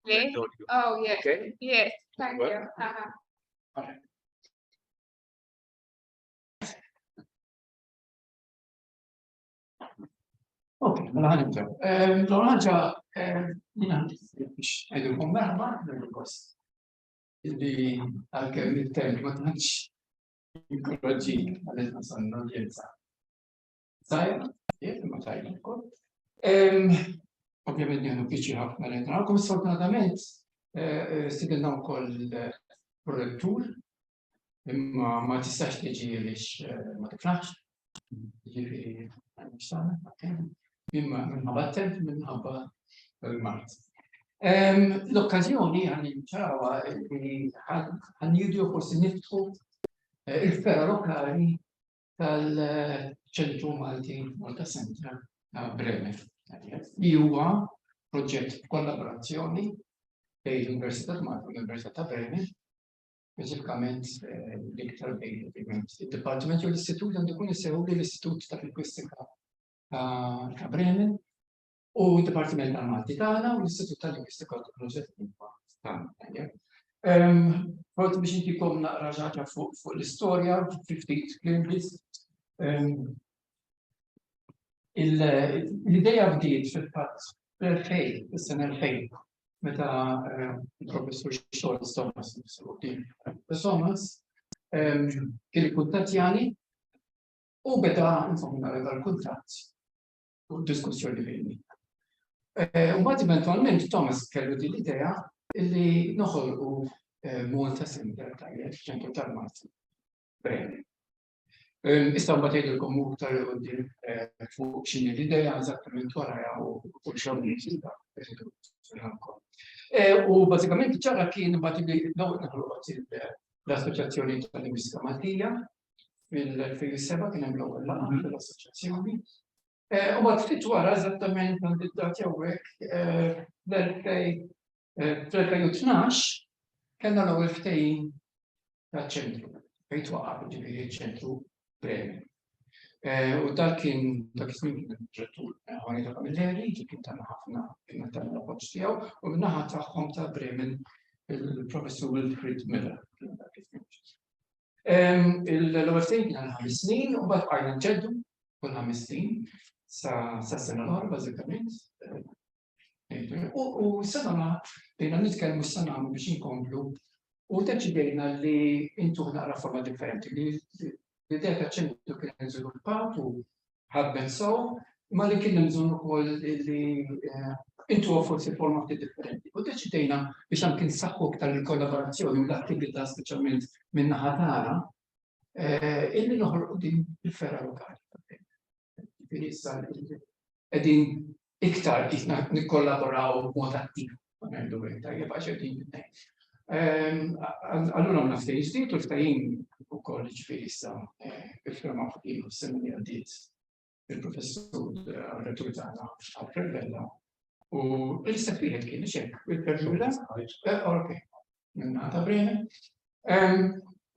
Okay. Oh, yes. Okay. Yes. Thank Well. you. Alright. Okay, mela ħanibdew. L-ewwel ħaġa jien għandi biex ngħidulkom merħba l-gost. Illi għalkemm il-term ma tantx inkoraġġini għaliex nasanna l-jenza. Sajja, jekk ma tajja wkoll. Ovvjament nieħdu pjaċir ħafna li narakom, sfortunatament stidilna wkoll prorettur imma ma tistax tiġi għaliex ma tiflaħx. Jiġifieri imma minħabba t-temp minħabba l-Mart. L-okkażjoni għan ċarawa għan jidu forsi niftħu il-Ferra lokali tal-ċentru Malti Malta Centre Bremer. Li huwa proġett kollaborazzjoni bejn l-Università Malta u l-Università Bremer, speċifikament l-iktar bejn il-Dipartiment u l-Istitut għandu jkun isseħu l-Istitut ta' Linguistika ta' Bremen u d-Dipartiment tal-Malti tagħna u l-Istitut tal-Linguistika u Teknoloġija tagħna. Forsi biex intikom naqra ħaġa fuq l-istorja, ftit klimbis. L-idea bdiet fil-fatt fl-2000, fis-sena 2000, meta il-professur Stolz Thomas kien ikkuntattjani u beda insomma l-kuntatt u diskussjoni bejni. U mbagħad eventwalment Thomas kellu din l-idea li noħolqu Malta Centre tal-ċentru tal-Malta Bremer. Issa mbagħad jgħidilkom aktar quddiem fuq x'inhi l-idea eżattament wara u x'għamlu u bażikament ċara kien mbagħad li l-ewwel naħolqot l-Assoċjazzjoni tal-Linguistika Maltija fil-2007 kien hemm l-ewwel laqgħa tal-assoċjazzjoni. U mbagħad ftit wara eżattament għand-id-dati hawnhekk fl-2012 kellna l-ewwel ftehim taċ-Ċentru fejn twaqqaf ġifieri ċ-Ċentru Bremer. U dak kien żmien kien direttur Ħwani ta' Milleri, kien tagħna ħafna kien tagħna l-appoġġ tiegħu u min-naħa tagħhom ta' Bremen il-professur Wilfried Miller. L-ewwel ftehim kien 5 snin u mbagħad bqajna nġeddu kull 5 snin sa sena l-oħra bażikament. U sena bejna nitkellmu s-sena biex inkomplu u deċidejna li intuħ naqra forma differenti. L-idea ta' ċentru kien żviluppat u ħadmet sew, ma li kien bżonn ukoll li intuħ forsi formati differenti. U deċidejna biex anke nsaħħu aktar il-kollaborazzjoni u l-attività speċjalment min-naħa tagħna illi noħolqu din il-Ferra lokali. Qegħdin iktar nikkollaboraw b'mod attiv ma ngħidu hekk tajjeb għax qegħdin. Allura ma ftehim ġdid u ftehim ukoll ġifieri issa iffirmaw fuq is-sena li għaddiet il-professur rettur tagħna tal-Fergħa u l-istat wieħed kien hekk il-Fergħa okej minna ta' Bremen.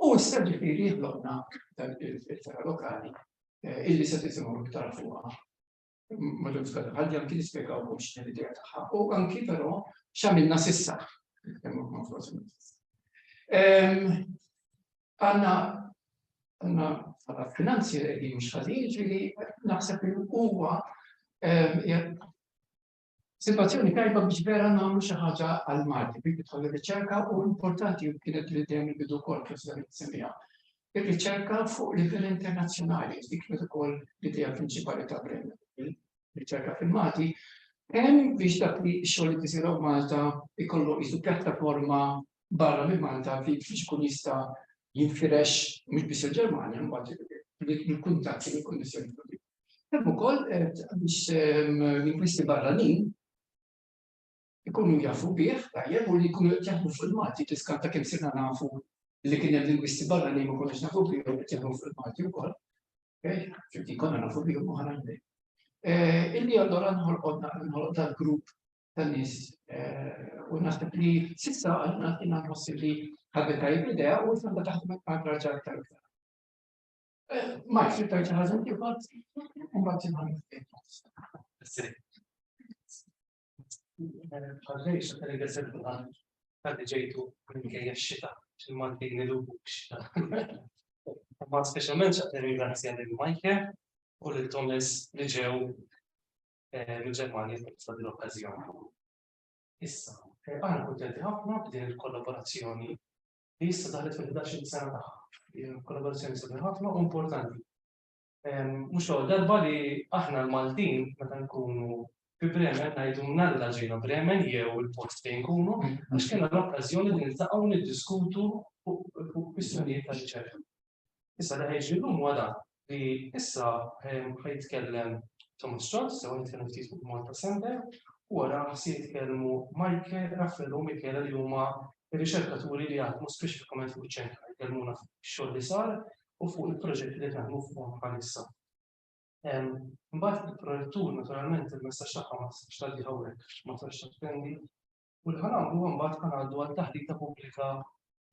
U issa ġifieri ħloqna il-Ferra lokali illi se tisimgħu iktar fuqha. Madwar skada ħalli anki nispjegawkom x'inhi l-idea tagħha u anki però x'għamilna s'issa. Għandna finanzi li mhux ħażin, ġifieri naħseb li huwa sitwazzjoni tajba biex vera nagħmlu xi ħaġa għal Malti biex tidħol ir-riċerka u importanti kienet l-idea li bidu wkoll kif se nsemmiha. Ir-riċerka fuq livell internazzjonali, dik kienet ukoll l-idea prinċipali ta' Bremer. Riċerka fil-Malti, hemm biex dak li x-xogħol li tisir Malta ikollu qisu pjattaforma barra minn Malta biex ikun jista' jinfirex mhux biss il-Ġermanja mbagħad il-kuntatti il-konnessjoni. Hemm ukoll biex lingwisti barranin ikunu jafu bih tajjeb u li jkunu jaħdmu fil-Malti tiskanta kemm sirna nafu li kien hemm lingwisti barranin ma konniex nafu bihom qed jaħdmu fil-Malti wkoll. Ġifieri konna nafu bihom u ħarajn. Illi allora nħolqod dal-grupp tan-nies u naħseb li s'issa għandna nħossi li ħadet tajjeb l-idea u issa taħdem aktar ċarta iktar. Ma jfir tajt ħaġa mbagħad Għallejx, għalli għazet għalli ġejtu minn għajja x-xita, xil-Maltin nilubu x-xita. Ma specialment xaqni ringrazzja l-Majke u l-Thomas li ġew mill-Ġermanja f'sa din l-okkazjoni. Issa, għana kuntenti ħafna b'din il-kollaborazzjoni li issa daħlet fil-11 sena tagħha. Kollaborazzjoni sabiħ ħafna u importanti. Mhux darba li aħna l-Maltin meta nkunu fi Bremen ngħidu nalla ġejna Bremen jew il-post fejn nkunu għax kellna l-okkażjoni li niltaqgħu niddiskutu fuq kwistjonijiet ta' riċerka. Issa li ħejġi llum huwa dan li issa ħajtkellem Thomas Stolz, sew nitkellem ftit fuq Malta Centre, u wara ħsi jitkellmu Michael, Raffaello u Michela li huma ir-riċerkaturi li jaħdmu speċifikament fuq iċ-ċentru, jkellmuna fuq ix-xogħol li sar u fuq il-proġetti li naħdmu fuqhom bħalissa. Mbagħad il-projettur naturalment il-messaġġ tagħha ma tistax tgħaddi hawnhekk, ma tistax tattendi. U l-ħanamlu mbagħad ħangħaddu għat-taħlita pubblika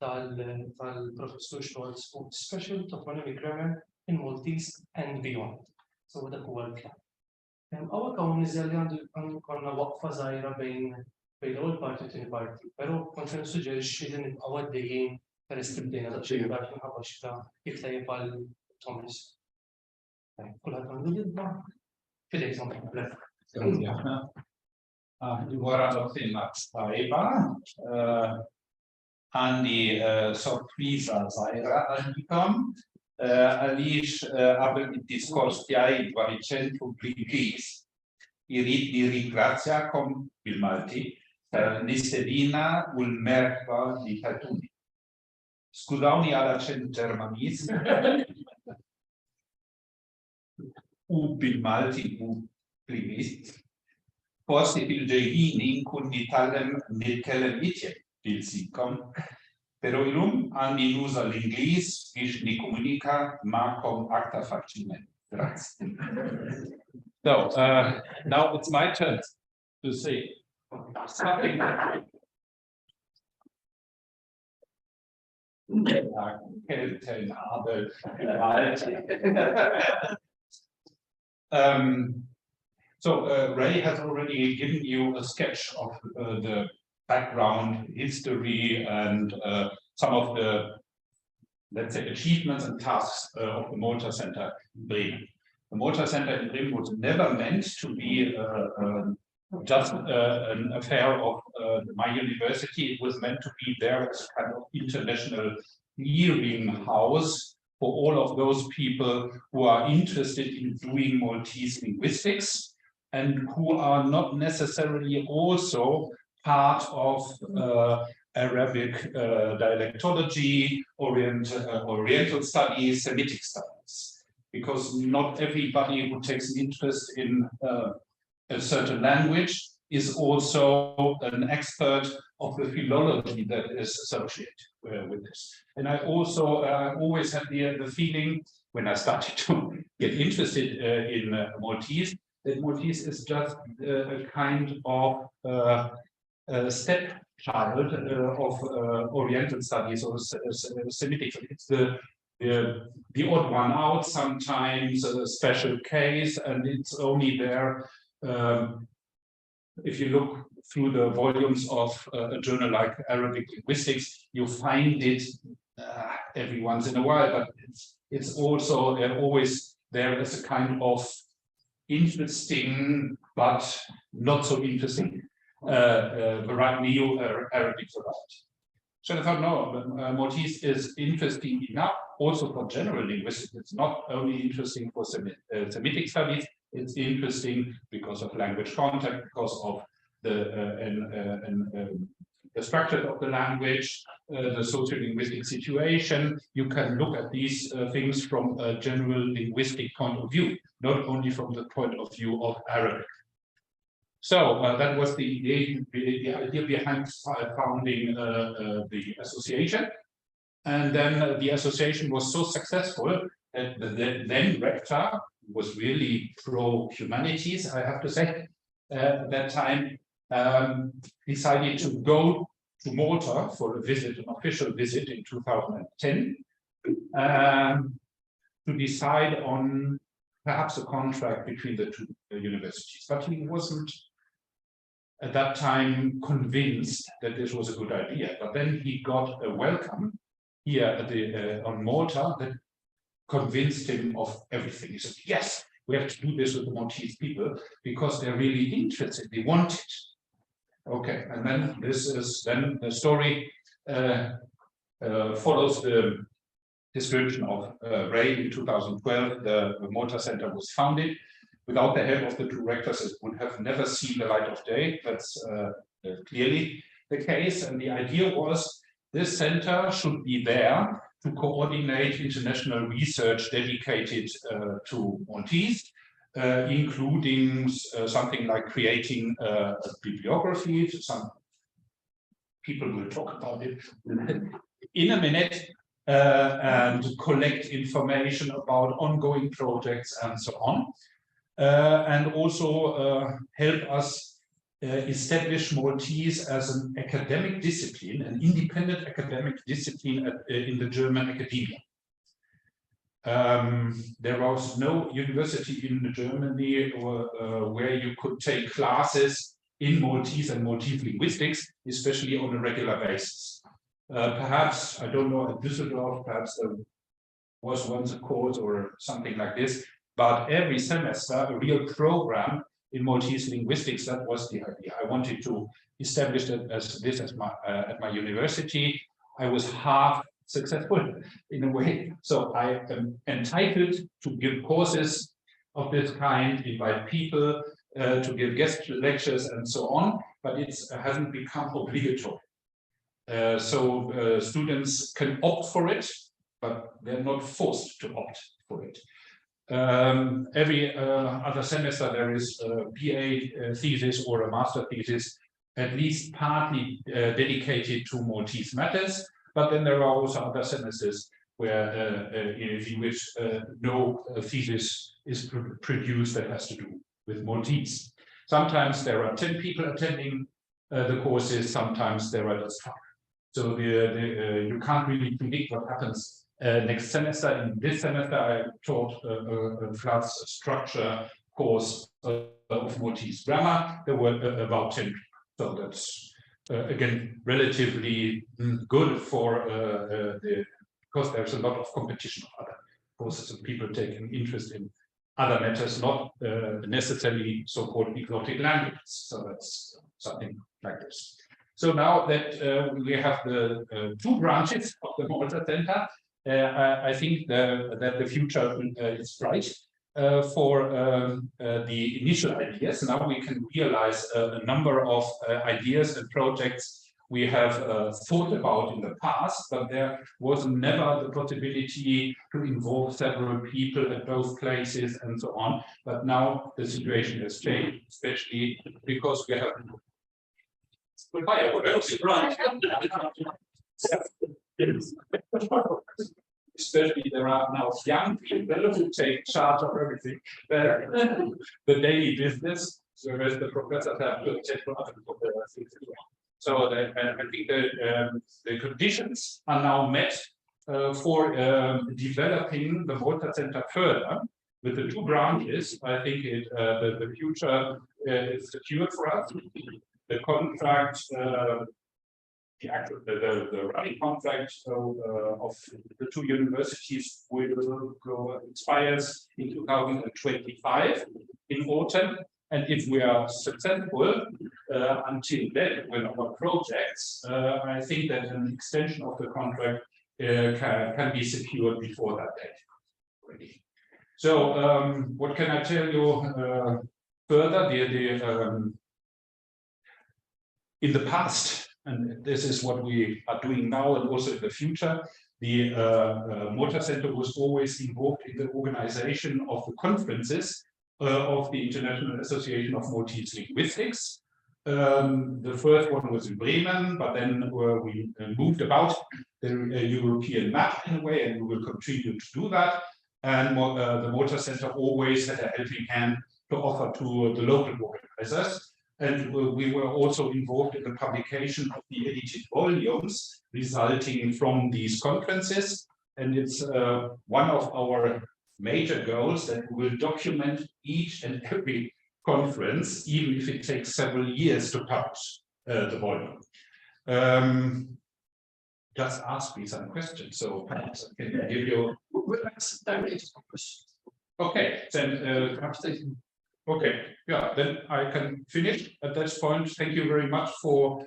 tal-Professur Stolz fuq Special Toponymic Grammar in Maltese and beyond. So dak huwa l-pjan. Hawnhekk hawn niżel li għandu konna waqfa żgħira bejn l-ewwel parti u t-tieni parti, però kont se nissuġġerixxi li nibqgħu għaddejjin peress li bdejna daqsxejn b'għad minħabba xita jiktejjeb għal Thomas. Kulħadd għandu jibda' fidejk Thomas. Wara l-ottima tajba, għandi sorpriża żgħira għalikom għaliex qabel id-diskors tiegħi dwar iċ-Ċentru bl-Ingliż irid nirringrazzjakom bil-Malti tal-nistedina u l-merħba li tatuni. Skudawni għal aċċent Ġermaniż u bil-Malti u bl-Ingliż. Forsi fil-ġejjini nkun nitkellem itjeb bil-sinkom, pero illum għandi nuża l-Ingliż biex nikkomunika magħkom aktar faċilment. Grazie. So, now it's my turn to say something. Ray has already given you a sketch of the background, history, and some of the, let's say, achievements and tasks of the Malta Centre in Bremen. The Malta Centre in Bremen was never meant to be just an affair of my university. It was meant to be there as kind of international clearing house for all of those people who are interested in doing Maltese linguistics and who are not necessarily also part of Arabic dialectology, Oriental studies, Semitic studies. Because not everybody who takes an interest in a certain language is also an expert of the philology that is associated with this. And I also always had the feeling when I started to get interested in Maltese, that Maltese is just a kind of stepchild of Oriental studies or Semitic. It's the odd one out, sometimes a special case, and it's only there if you look through the volumes of a journal like Arabic Linguistics, you find it every once in a while, but it's also always there as a kind of interesting but not so interesting variety, new Arabic variety. So I thought, no, Maltese is interesting enough also for general linguistics. It's not only interesting for Semitic studies, it's interesting because of language content, because of the structure of the language, the socio-linguistic situation. You can look at these things from a general linguistic point of view, not only from the point of view of Arabic. So that was the idea behind founding the association. And then the association was so successful that the then rector was really pro-humanities, I have to say, at that time, decided to go to Malta for a visit, an official visit in 2010, to decide on perhaps a contract between the two universities. But he wasn't at that time convinced that this was a good idea. But then he got a welcome here at the, on Malta that convinced him of everything. He said, yes, we have to do this with the Maltese people because they're really interested, they want it. Okay, and then this is then the story follows the description of Ray in 2012. The Malta Centre was founded. Without the help of the two rectors, it would have never seen the light of day. That's clearly the case. And the idea was this center should be there to coordinate international research dedicated to Maltese, including something like creating a bibliography. Some people will talk about it in a minute, and collect information about ongoing projects and so on. And also help us establish Maltese as an academic discipline, an independent academic discipline in the German academia. There was no university in Germany where you could take classes in Maltese and Maltese linguistics, especially on a regular basis. Perhaps, I don't know, at Düsseldorf, perhaps there was once a course or something like this. But every semester, a real program in Maltese linguistics, that was the idea. I wanted to establish that as my at my university. I was half successful in a way. So I am entitled to give courses of this kind, invite people to give guest lectures and so on, but it hasn't become obligatory. So students can opt for it, but they're not forced to opt for it. Every other semester there is a BA thesis or a master thesis, at least partly dedicated to Maltese matters, but then there are also other semesters where in which no thesis is produced that has to do with Maltese. Sometimes there are 10 people attending the courses, sometimes there are just 5. So you can't really predict what happens next semester. In this semester, I taught a Frar's structure course of Maltese grammar. There were about 10 people. So that's, again, relatively good for because there's a lot of competition of other courses and people taking interest in other matters, not necessarily so-called exotic languages. So that's something like this. So now that we have the 2 branches of the Malta Centre, I think that the future is bright for the initial ideas. Now we can realize a number of ideas and projects we have thought about in the past, but there was never the possibility to involve several people at both places and so on. But now the situation has changed, especially because we have especially there are now young people who take charge of everything, the daily business, whereas the professors have to take other things as well. So I think the conditions are now met for developing the Malta Centre further. With the 2 branches, I think the future is secured for us. The contract, the running contract of the 2 universities will expires in 2025 in autumn. And if we are successful until then with our projects, I think that an extension of the contract can be secured before that date already. So what can I tell you further? In the past, and this is what we are doing now and also in the future, the Malta Centre was always involved in the organization of the conferences of the International Association of Maltese Linguistics. The first one was in Bremen, but then we moved about the European map in a way, and we will continue to do that. And the Malta Centre always had a helping hand to offer to the local organizers. And we were also involved in the publication of the edited volumes resulting from these conferences. And it's one of our major goals that we will document each and every conference, even if it takes several years to publish the volume. Just ask me some questions, so perhaps I can give you. Okay, then okay, yeah, then I can finish at this point. Thank you very much for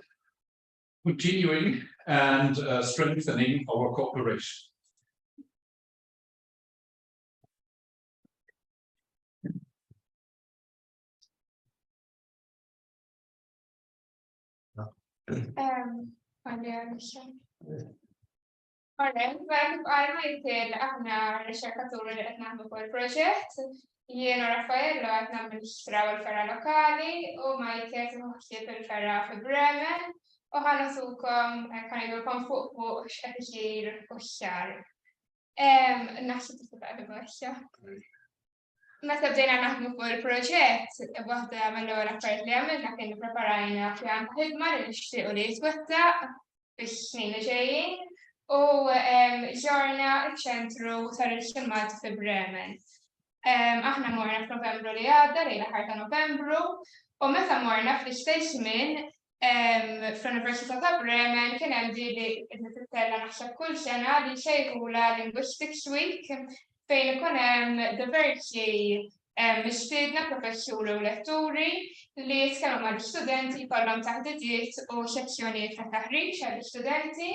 continuing and strengthening our cooperation. Aħna riċerkaturi li qed naħdmu fuq il-proġett, jiena Raffaello qed namministraw il-Ferra lokali u Majket ħsieb il-Ferra fi Bremen u ħanatukom ħanidulkom fuq x'qed isir fix-xahar. Naħseb tibqa' baxxa. Meta bdejna naħdmu fuq il-proġett, waħda mill-ewwel affarijiet li għamilna kien ippreparajna pjan ħidma li nixtiequ li jitwettaq fis-snin li ġejjin u ġorna iċ-Ċentru tal-Ilsien Malta fi Bremen. Aħna morna f'Novembru li għadda, lejn l-aħħar ta' Novembru, u meta morna fl-istess żmien fl-Università ta' Bremen kien hemm din li tittella naħseb kull sena li jsejħula Linguistic Week fejn ikun hemm diversi mistiedna professuri u letturi li jitkellmu mal-istudenti jkollhom taħdidiet u sezzjonijiet ta' taħriġ għall-istudenti.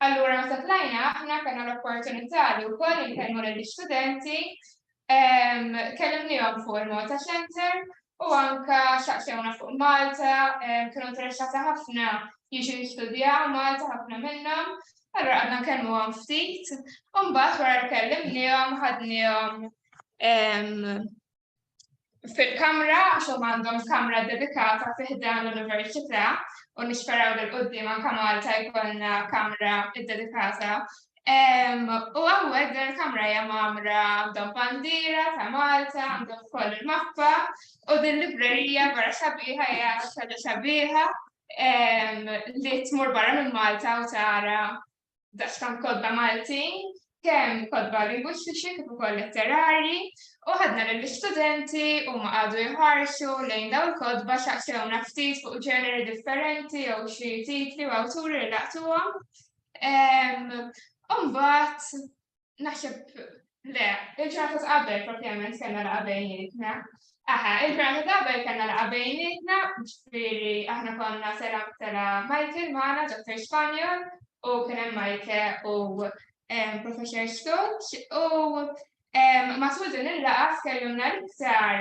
Allura meta tlajna aħna kellna l-opportunità li wkoll nkellmu lill-istudenti kellimniehom fuq il-Malta Centre u anke saqsewna fuq Malta, kienu interessati ħafna jiġu jistudjaw Malta ħafna minnhom. Allura għadna nkellmuhom ftit, u mbagħad wara li kellimniehom ħadniehom fil-kamra għax huma għandhom kamra dedikata fi ħdan l-Università u nisperaw li l-qudiem anke Malta jkollna kamra dedikata. U hawnhekk din il-kamra hija magħmra għandhom bandiera ta' Malta, għandhom ukoll il-mappa u din librerija wara sabiħa hija ħaġa sabiħa li tmur barra minn Malta u tara daqstant kodba Maltin, kemm kodba lingwistiċi kif ukoll letterarji, u ħadna lill-istudenti huma qagħdu jħarsu lejn dawn il-kodba saqsewna ftit fuq ġeneri differenti jew xi titli u awturi li laqtuhom. U mbagħad naħseb le, il-ġurnata ta' qabel propjament kellna laqgħa bejnietna. Il-ġurnata ta' qabel kellna laqgħa bejnietna, ġifieri aħna konna tela Michael magħna, Dr. Spanjol, u kien hemm Michael u Professor Stolz, u matul din il-laqgħa tkellimna iktar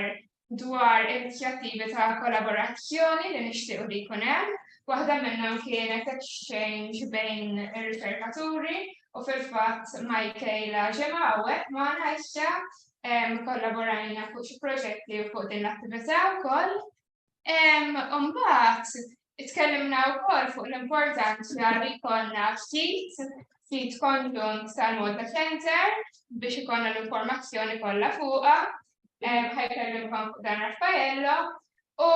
dwar inizjattivi ta' kollaborazzjoni li nixtiequ li jkun hemm. Waħda minnhom kienet exchange bejn ir-riċerkaturi u fil-fatt Michael ġimgħa hawnhekk magħna issa kollaborajna fuq xi proġetti fuq din l-attività wkoll. Mbagħad itkellimna wkoll fuq l-importanza li jkollna sit konġunt tal-Malta Centre biex ikollna l-informazzjoni kollha fuqha. Ħajkellimkom fuq dan Raffaello. U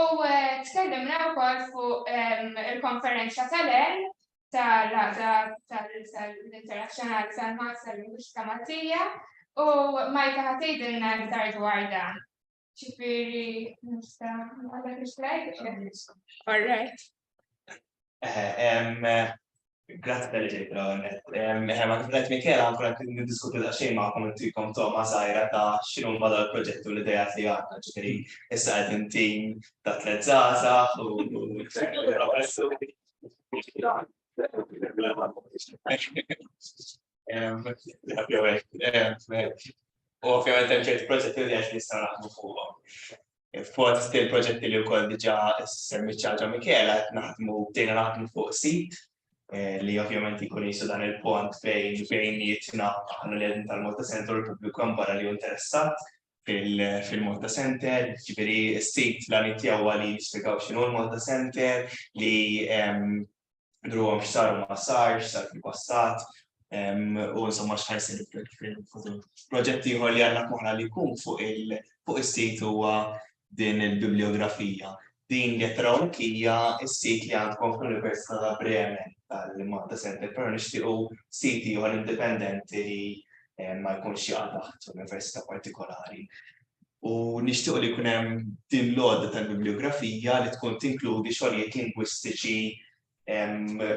tkellimna wkoll fuq il-konferenza tal-Għaqda tal-Internazzjonali tal-Malta tal-Lingwistika Maltija u Majka ħatejdilna aktar dwar dan. Ġifieri nista' nagħlek is-slide? All right. Grazie tal ġejt rawnet. Ma kiflet Mikela għankun għed niddiskutu daqsxejn ma'kom intikom Toma żgħira ta' x'inhu huma l-proġett u l-idejat li għandna, ġifieri issa qed intim ta' tliet żgħażagħ u ovvjament hemm ċerti proġetti li għax nistgħu naħdmu fuqhom. Fuq il-proġetti li wkoll diġà semmi ċaġa Mikela qed bdejna naħdmu fuq sit li ovvjament jkun jisu dan il-pont fejn jitna aħna li għedin tal-Malta Centre u l-pubbliku barra li interessat fil-Malta Centre, ġifieri s-sit l-għanijiet tiegħu li jispjegaw x'inhu l-Malta Centre, li ndruhom x'sar u ma sarx, sar fil-passat, u insomma x'ħajsir fil-futur. Proġett ieħor li għandna moħħna li jkun fuq is-sit huwa din il-bibliografija. Din li traw hija s-sit li għandkom fl-Università ta' Bremen tal-Malta Centre, però nixtiequ siti ieħor indipendenti li ma jkunx jaqgħu taħt università partikolari. U nixtiequ li jkun hemm din l-għodda tal-bibliografija li tkun tinkludi xogħlijiet lingwistiċi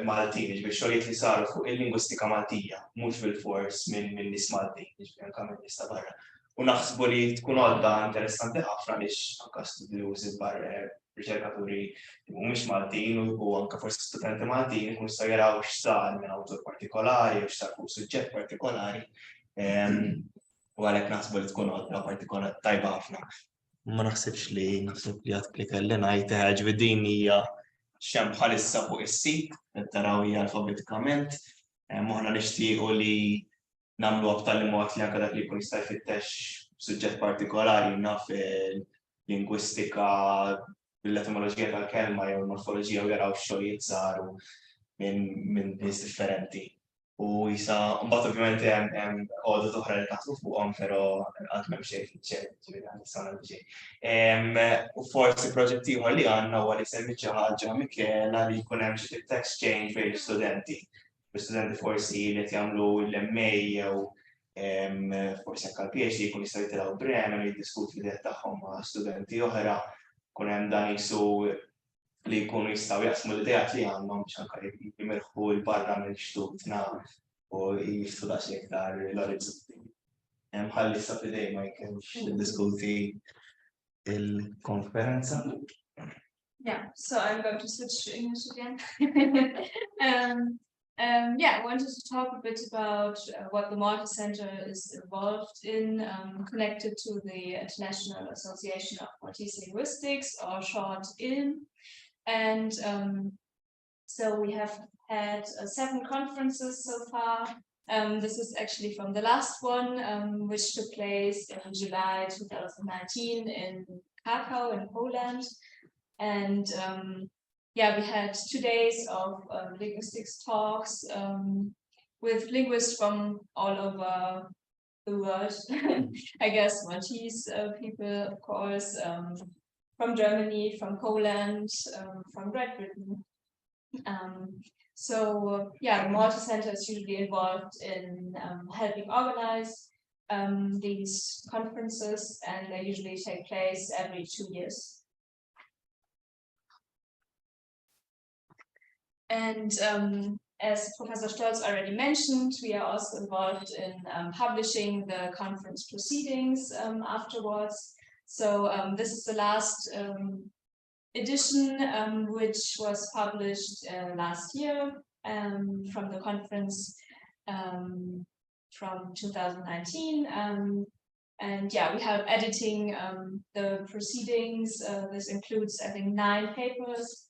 Maltin, biex xogħlijiet li saru fuq il-lingwistika Maltija, mhux bil-fors minn nies Maltin, anke minn nies ta' barra. U naħsbu li tkun għodda interessanti ħafna għaliex anke studjużi barra riċerkaturi mhumiex Maltin u anke forsi studenti Maltin jkunu jistgħu jaraw x'sar minn awtur partikolari u x'sar fuq suġġett partikolari. U għalhekk naħsbu li tkun għodda partikolari tajba ħafna. Ma naħsibx li għad li kelli ngħid ġifieri din hija xemm bħalissa fuq is-sit, qed taraw hija alfabetikament, aħna nixtiequ li nagħmlu b'tali mod li anke dak li jkun jista' jfittex suġġett partikolari naf lingwistika bil-etimoloġija tal-kelma jew morfoloġija u jaraw xogħlijiet saru minn nies differenti. U jisa, mbagħad ovvjament hemm għodot oħra li taħsbu fuqhom, però qatt m'hemm xejn fiċ-ċert, u forsi proġett ieħor li għandna huwa li semmi xi ħaġa Mikela li jkun hemm xi exchange bejn l-istudenti. L-istudenti forsi li qed jagħmlu l-MA jew forsi anke l-PhD jkun jistgħu jitilgħu Bremen u jiddiskutu l-idea tagħhom ma' studenti oħra, kun hemm dan qisu li jkunu jistgħu jaqsmu l-idejat li għandhom biex anke jimirħu l-barra mill-xtutna u jiftu daqsxejn iktar l-orizzonti. Ħalli sa f'idej ma jkunx niddiskuti il-konferenza. Yeah, so I'm going to switch to English again. I wanted to talk a bit about what the Malta Centre is involved in, connected to the International Association of Maltese Linguistics, or short ILM. And so we have had 7 conferences so far. This is actually from the last one, which took place in July 2019 in Krakow in Poland. And we had 2 days of linguistics talks with linguists from all over the world. I guess Maltese people, of course, from Germany, from Poland, from Great Britain. The Malta Centre is usually involved in helping organize these conferences, and they usually take place every 2 years. And as Professor Stolz already mentioned, we are also involved in publishing the conference proceedings afterwards. So this is the last edition, which was published last year from the conference from 2019. And we have editing the proceedings. This includes, I think, 9 papers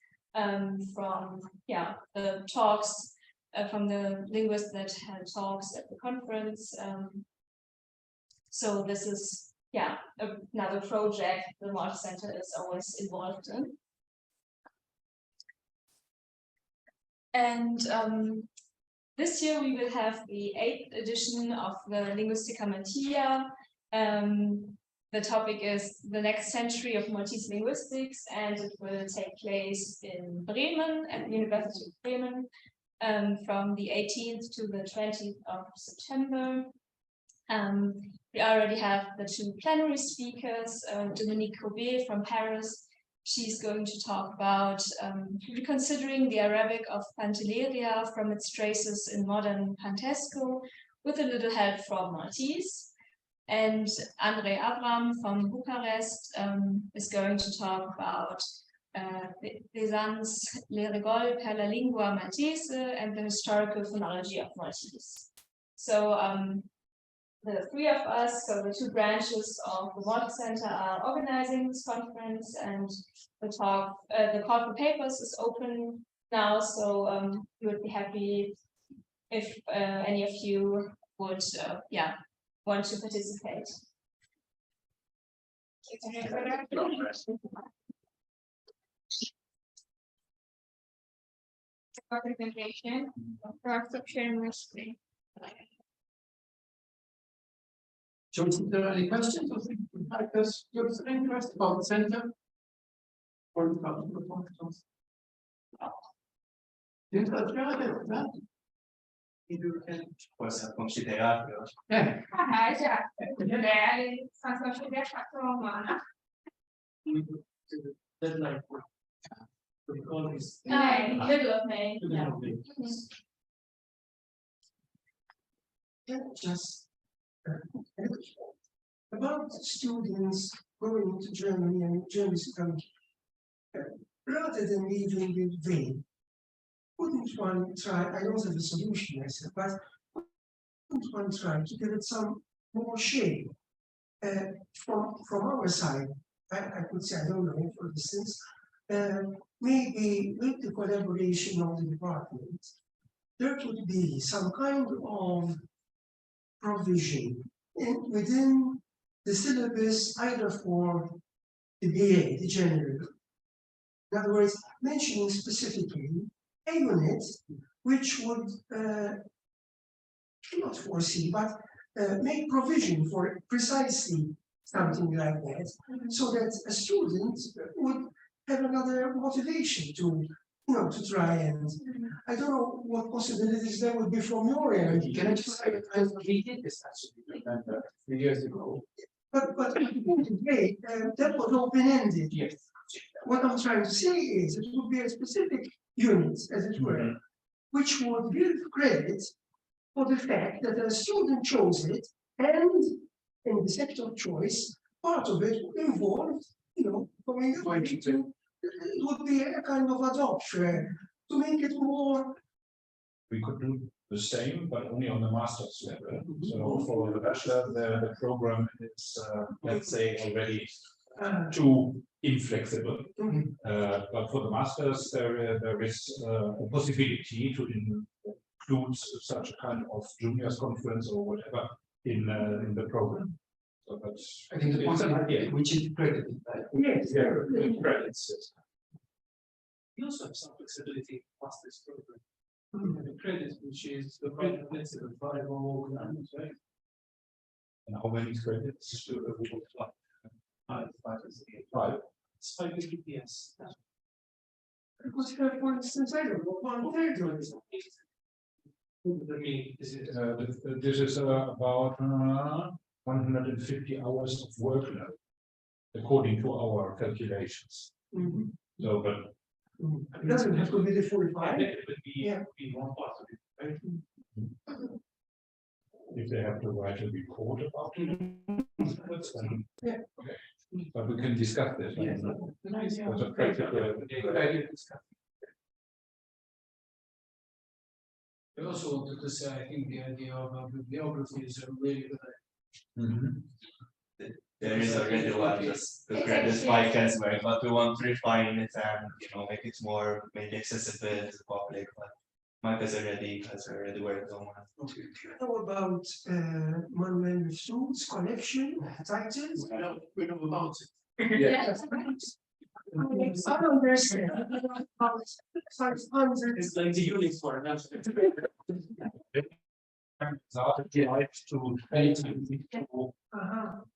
from the talks from the linguists that had talks at the conference. So this is another project the Malta Centre is always involved in. And this year we will have the 8th edition of the Linguistica Matulha. The topic is the next century of Maltese linguistics, and it will take place in Bremen, at the University of Bremen, from the 18th to the 20th of September. We already have the 2 plenary speakers, Dominique Courbet from Paris. She's going to talk about reconsidering the Arabic of Pantelleria from its traces in modern Pantesco, with a little help from Maltese. And Andrei Abram from Bucharest is going to talk about Pesant's Le Regole per la Lingua Maltese and the historical phonology of Maltese. So the 3 of us, so the 2 branches of the Malta Centre, are organizing this conference, and the call for papers is open now. So we would be happy if any of you would, want to participate. Presentation. Stop sharing my screen. So is there any questions or things you'd like us to give interest about the centre? Or about the conference? Yes, that's right. Forse a considerare. Già, sono considerata romana. Deadline for the call is Middle of May. Just about students going to Germany and Germany becoming, rather than leaving it vague, wouldn't one try, I don't have a solution myself, but wouldn't one try to give it some more shape from our side? I could say, I don't know, for instance, maybe with the collaboration of the department, there could be some kind of provision within the syllabus, either for the BA, the general. In other words, mentioning specifically a unit which would not foresee, but make provision for precisely something like that, so that a student would have another motivation to, to try and, I don't know what possibilities there would be from your end. Can I just say that we did this actually a few years ago? But today, that was open-ended. Yes. What I'm trying to say is it would be a specific unit, as it were, which would give credit for the fact that a student chose it, and in the sector of choice, part of it involved, going to, it would be a kind of adoption to make it more. We could do the same, but only on the master's level. So for the bachelor, the program is, let's say, already too inflexible. But for the masters, there is a possibility to include such a kind of juniors conference or whatever in the program. So that's, I think the point idea, which is credited. Yes, credits. You also have some flexibility past this program. The credit, which is the credit, let's say, the 5 or right? And how many credits do we apply? 5. It's 5 yes. because for instance, I don't know, 1/3 or something. I mean, is it This is about 150 hours of workload, according to our calculations. So, but It doesn't have to be the full 5. it would be one part of it, right? if they have to write a report about it, then, Yeah. okay. But we can discuss this. Yes. As a practical. Good idea to discuss. I also wanted to say, I think the idea of a bibliography is a really good idea. There is already one, just the credit spike as well, but we want to refine it and make it more maybe accessible to the public. But Mike has already worked on one. How about Manuel Rousseau's collection titles? We know about it. Yes. I don't understand. It's like the uniform. To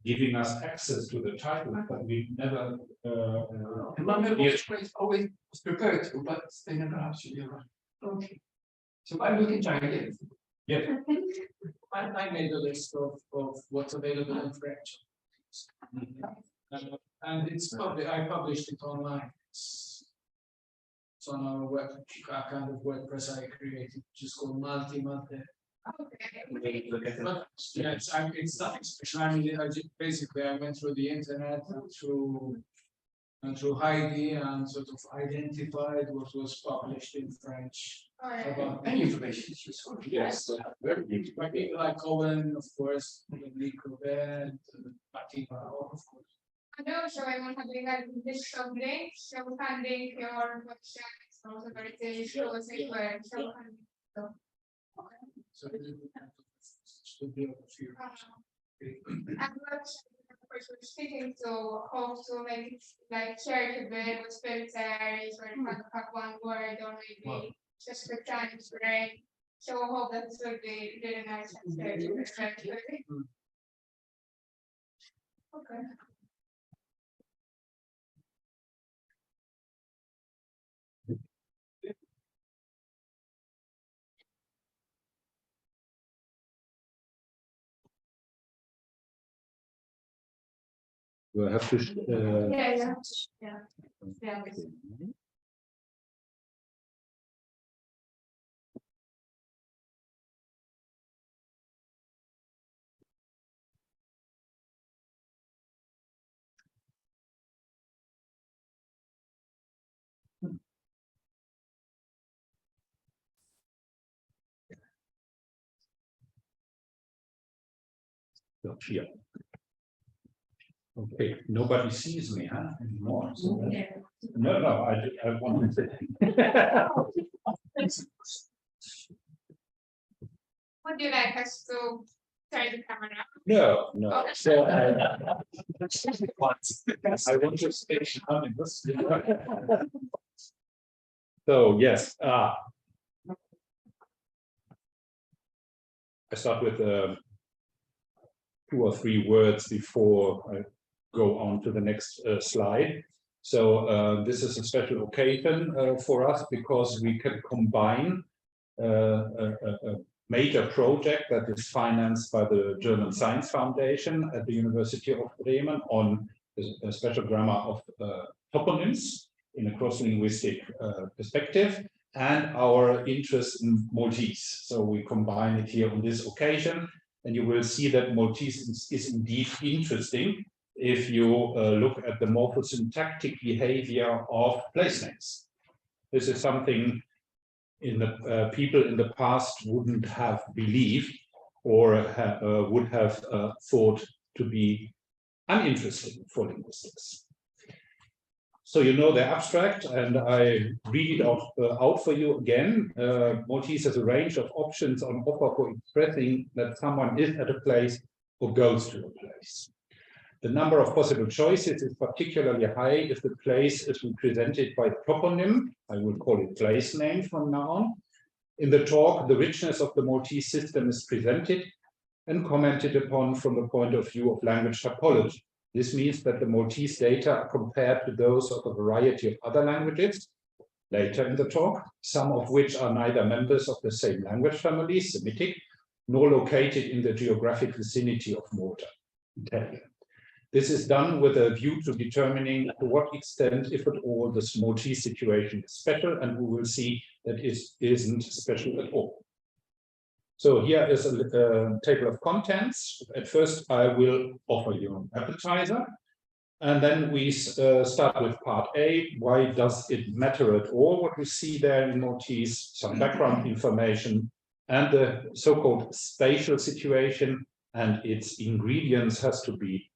giving us access to the title, but we never. Manuel was always prepared to, but they never actually arrived. Okay. So I'm looking to try again. Yeah. I made a list of what's available in French. And it's public. I published it online. It's on our web, a kind of WordPress I created, just called Malta. Look at it. But yeah, it's nothing special. I mean, basically, I went through the internet and through Heidi and sort of identified what was published in French about Any information is useful. Yes. Very good. people like Owen, of course, Nico and Fatima, of course. I know, so I want to bring out this link, so we can link your website, so the show is where, so So it should be a few. I'm not speaking to hope to make it like charitable with spirituaries or have one word or maybe just for time brain. So I hope that this will be really nice and charitable. Okay. Do I have to? Yeah. So here. Okay, nobody sees me, huh? Anymore. So no, I want to. Would you like us to turn the camera? No. Okay. So I want to stay on this. So yes, I start with 2 or 3 words before I go on to the next slide. So this is a special occasion for us because we can combine a major project that is financed by the German Science Foundation at the University of Bremen on a special grammar of toponyms in a cross-linguistic perspective, and our interest in Maltese. So we combine it here on this occasion, and you will see that Maltese is indeed interesting if you look at the morphosyntactic behavior of place names. This is something in the people in the past wouldn't have believed or would have thought to be uninteresting for linguistics. So you know the abstract, and I read it out for you again. Maltese has a range of options on offer for expressing that someone is at a place or goes to a place. The number of possible choices is particularly high if the place is represented by toponym. I will call it place name from now on. In the talk, the richness of the Maltese system is presented and commented upon from the point of view of language typology. This means that the Maltese data are compared to those of a variety of other languages later in the talk, some of which are neither members of the same language family, Semitic, nor located in the geographic vicinity of Malta, Italian. This is done with a view to determining to what extent, if at all, the Maltese situation is special, and we will see that it isn't special at all. So here is a table of contents. At first, I will offer you an appetizer, and then we start with part A. Why does it matter at all what we see there in Maltese? Some background information and the so-called spatial situation and its ingredients has to be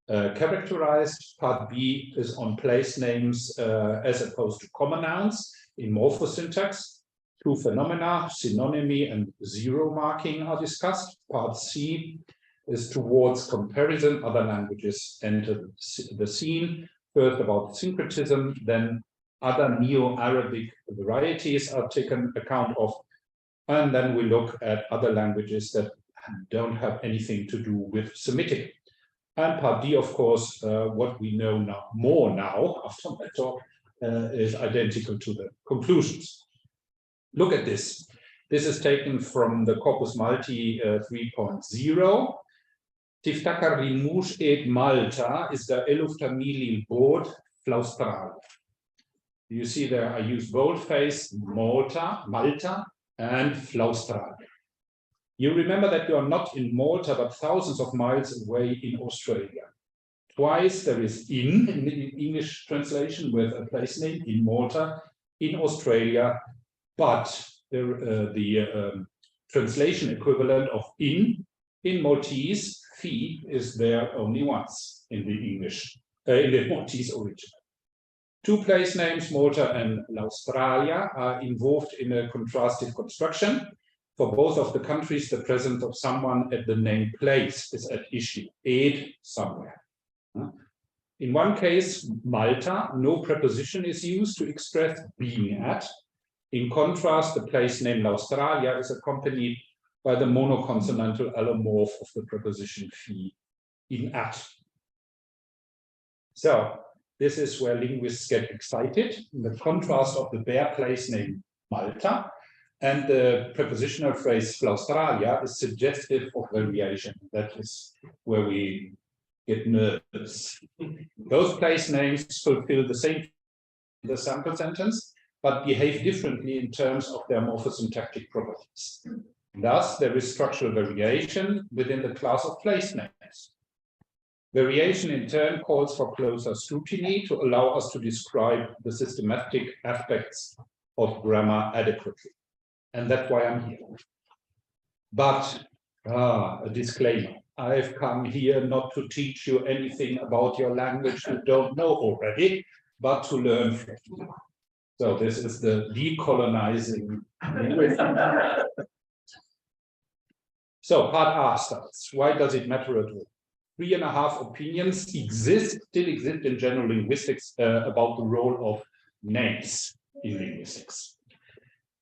characterized. Part B is on place names as opposed to common nouns in morphosyntax. 2 phenomena, synonymy and zero marking, are discussed. Part C is towards comparison. Other languages enter the scene. First about syncretism, then other Neo-Arabic varieties are taken account of, and then we look at other languages that don't have anything to do with Semitic. And part D, of course, what we know now after my talk is identical to the conclusions. Look at this. This is taken from the Corpus Malti 3.0. Tiftakar li mhux qiegħed Malta iżda eluf ta' mili l-bogħod fl-Awstralja. You see there I use boldface, Malta, and fl-Awstralja. You remember that you are not in Malta, but thousands of miles away in Australia. Twice there is in the English translation with a place name in Malta, in Australia, but the translation equivalent of in Maltese, fi, is there only once in the English, in the Maltese original. 2 place names, Malta and Australia, are involved in a contrastive construction. For both of the countries, the presence of someone at the named place is at issue, ed somewhere. In one case, Malta, no preposition is used to express being at. In contrast, the place name Australia is accompanied by the monoconsonantal allomorph of the preposition fi, in at. So this is where linguists get excited. In the contrast of the bare place name Malta and the prepositional phrase Australia is suggestive of variation. That is where we get nervous. Those place names fulfill the same in the sample sentence, but behave differently in terms of their morphosyntactic properties. Thus, there is structural variation within the class of place names. Variation in turn calls for closer scrutiny to allow us to describe the systematic aspects of grammar adequately. And that's why I'm here. But, a disclaimer. I've come here not to teach you anything about your language you don't know already, but to learn from you. So this is the decolonizing. So part A starts. Why does it matter at all? 3.5 opinions still exist in general linguistics about the role of names in linguistics.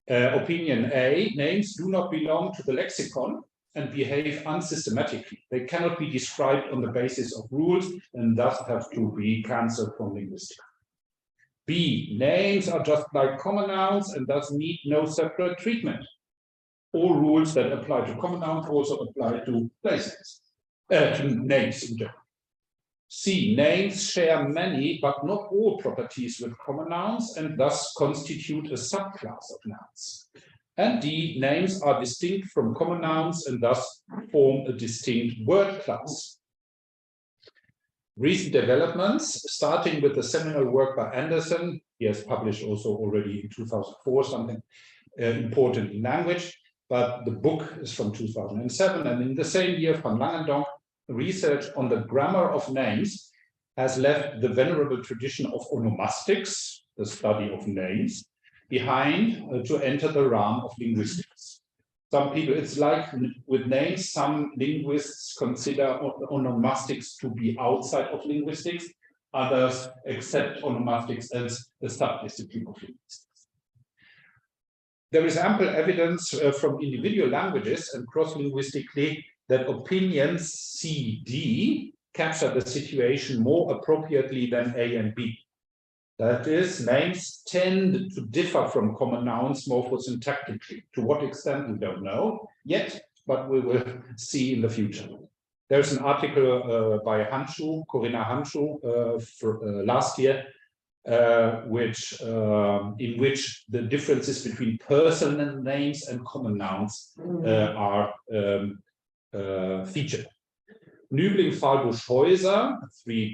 Opinion A, names do not belong to the lexicon and behave unsystematically. They cannot be described on the basis of rules and thus have to be cancelled from linguistics. B, names are just like common nouns and thus need no separate treatment. All rules that apply to common nouns also apply to place names, to names in general. C, names share many but not all properties with common nouns and thus constitute a subclass of nouns. And D, names are distinct from common nouns and thus form a distinct word class. Recent developments, starting with the seminal work by Anderson, he has published also already in 2004 something important in language, but the book is from 2007, and in the same year, Van Langendonk, research on the grammar of names has left the venerable tradition of onomastics, the study of names, behind to enter the realm of linguistics. Some people, it's like with names, some linguists consider onomastics to be outside of linguistics, others accept onomastics as a subdiscipline of linguistics. There is ample evidence from individual languages and cross-linguistically that opinions C, D capture the situation more appropriately than A and B. That is, names tend to differ from common nouns morphosyntactically. To what extent, we don't know yet, but we will see in the future. There's an article by Corinna Handschuh, last year, in which the differences between personal names and common nouns are featured. Nübling, Fahlbusch, Heuser, 3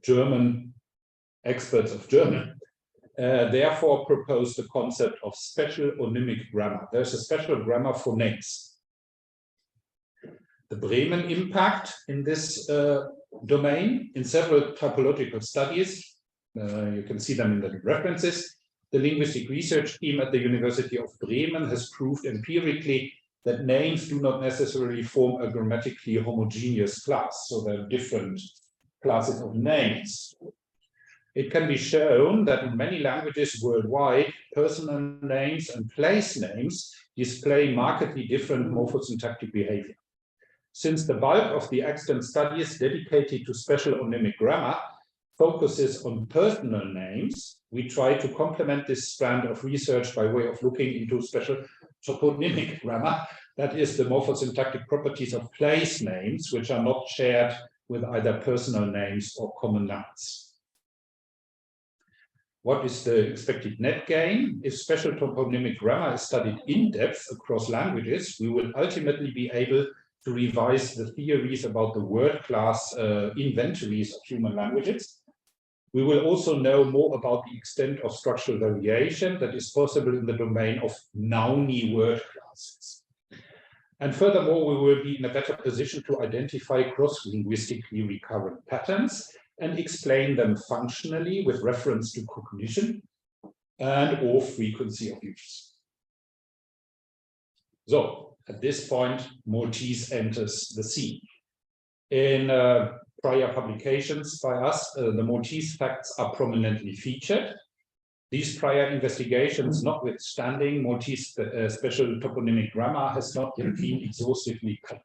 German experts of German, therefore proposed the concept of special onymic grammar. There's a special grammar for names. The Bremen impact in this domain in several typological studies, you can see them in the references. The linguistic research team at the University of Bremen has proved empirically that names do not necessarily form a grammatically homogeneous class, so there are different classes of names. It can be shown that in many languages worldwide, personal names and place names display markedly different morphosyntactic behavior. Since the bulk of the extant studies dedicated to special onymic grammar focuses on personal names, we try to complement this strand of research by way of looking into special toponymic grammar, that is, the morphosyntactic properties of place names, which are not shared with either personal names or common nouns. What is the expected net gain? If special toponymic grammar is studied in depth across languages, we will ultimately be able to revise the theories about the word class inventories of human languages. We will also know more about the extent of structural variation that is possible in the domain of nouny word classes. And furthermore, we will be in a better position to identify cross-linguistically recurrent patterns and explain them functionally with reference to cognition and or frequency of use. So, at this point, Maltese enters the scene. In prior publications by us, the Maltese facts are prominently featured. These prior investigations notwithstanding, Maltese special toponymic grammar has not yet been exhaustively covered.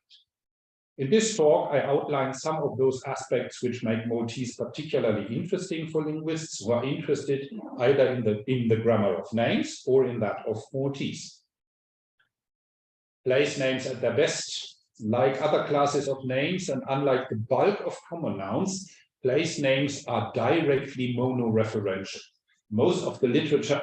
In this talk, I outline some of those aspects which make Maltese particularly interesting for linguists who are interested either in the grammar of names or in that of Maltese. Place names at their best like other classes of names and unlike the bulk of common nouns, place names are directly monoreferential. Most of the literature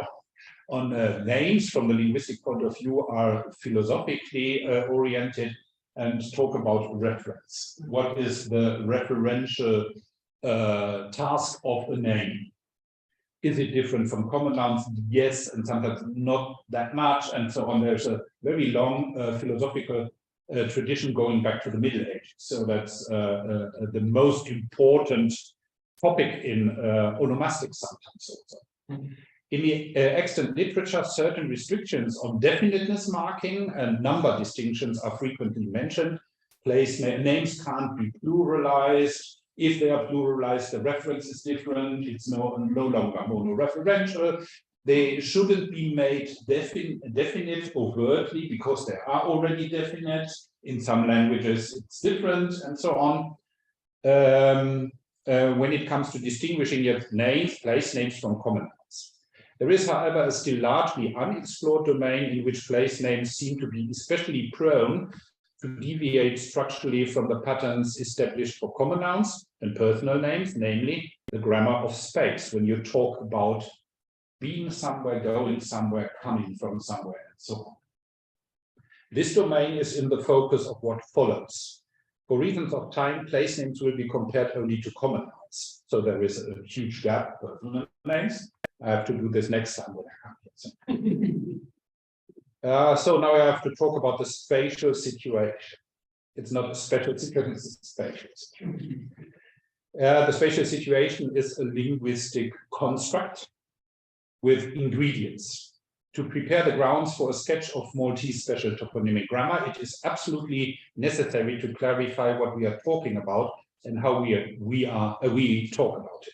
on names from the linguistic point of view are philosophically oriented and talk about reference. What is the referential task of a name? Is it different from common nouns? Yes, and sometimes not that much, and so on. There's a very long philosophical tradition going back to the Middle Ages. So that's the most important topic in onomastic sometimes also. In the extant literature, certain restrictions on definiteness marking and number distinctions are frequently mentioned. Place names can't be pluralized. If they are pluralized, the reference is different. It's no longer monoreferential. They shouldn't be made definite overtly because they are already definite. In some languages, it's different, and so on. When it comes to distinguishing yet names, place names from common nouns. There is, however, a still largely unexplored domain in which place names seem to be especially prone to deviate structurally from the patterns established for common nouns and personal names, namely the grammar of space, when you talk about being somewhere, going somewhere, coming from somewhere, and so on. This domain is in the focus of what follows. For reasons of time, place names will be compared only to common nouns. So there is a huge gap for personal names. I have to do this next time when I come here. So now I have to talk about the spatial situation. It's not a special situation, it's a spatial situation. The spatial situation is a linguistic construct with ingredients. To prepare the grounds for a sketch of Maltese special toponymic grammar, it is absolutely necessary to clarify what we are talking about and how we talk about it.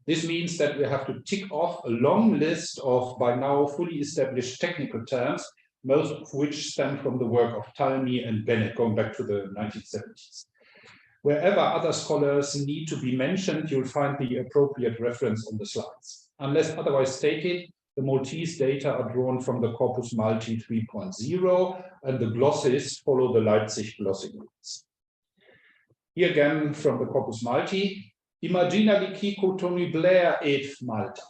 This means that we have to tick off a long list of by now fully established technical terms, most of which stem from the work of Talmy and Bennett, going back to the 1970s. Wherever other scholars need to be mentioned, you'll find the appropriate reference on the slides. Unless otherwise stated, the Maltese data are drawn from the Corpus Malti 3.0, and the glosses follow the Leipzig glossing rules. Here again from the Corpus Malti, Imagina li kiku Tony Blair ed Malta.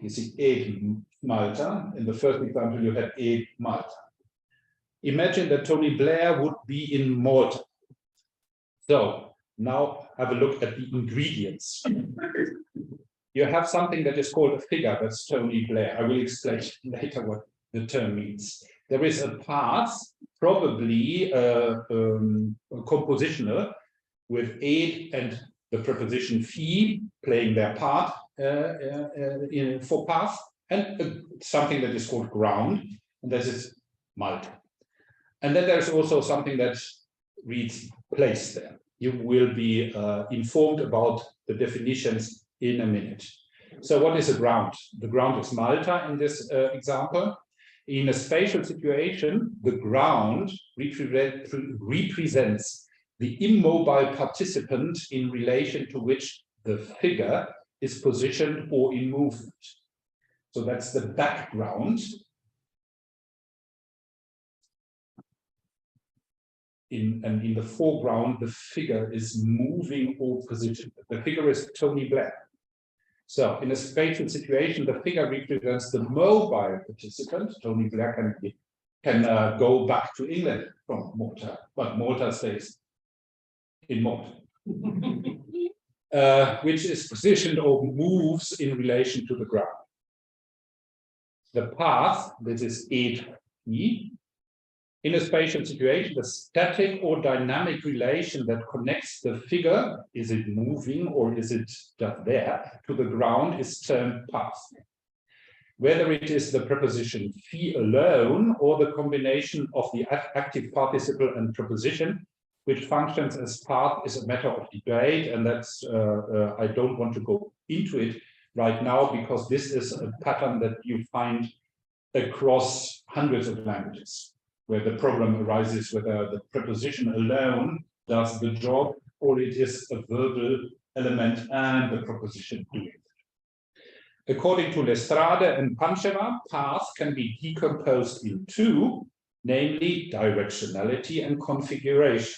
You see ed Malta. In the first example, you had ed Malta. Imagine that Tony Blair would be in Malta. So now have a look at the ingredients. You have something that is called a figure, that's Tony Blair. I will explain later what the term means. There is a path, probably compositional, with ed and the preposition phi playing their part for path, and something that is called ground, and this is Malta. And then there's also something that reads place there. You will be informed about the definitions in a minute. So what is a ground? The ground is Malta in this example. In a spatial situation, the ground represents the immobile participant in relation to which the figure is positioned or in movement. So that's the background. In the foreground, the figure is moving or positioned. The figure is Tony Blair. So in a spatial situation, the figure represents the mobile participant. Tony Blair can go back to England from Malta, but Malta stays in Malta, which is positioned or moves in relation to the ground. The path, this is ed-e. In a spatial situation, the static or dynamic relation that connects the figure, is it moving or is it just there, to the ground is termed path. Whether it is the preposition phi alone or the combination of the active participle and preposition, which functions as path, is a matter of debate, and that's I don't want to go into it right now because this is a pattern that you find across hundreds of languages, where the problem arises whether the preposition alone does the job or it is a verbal element and the preposition doing it. According to Lestrade and Pancheva, path can be decomposed in two, namely directionality and configuration.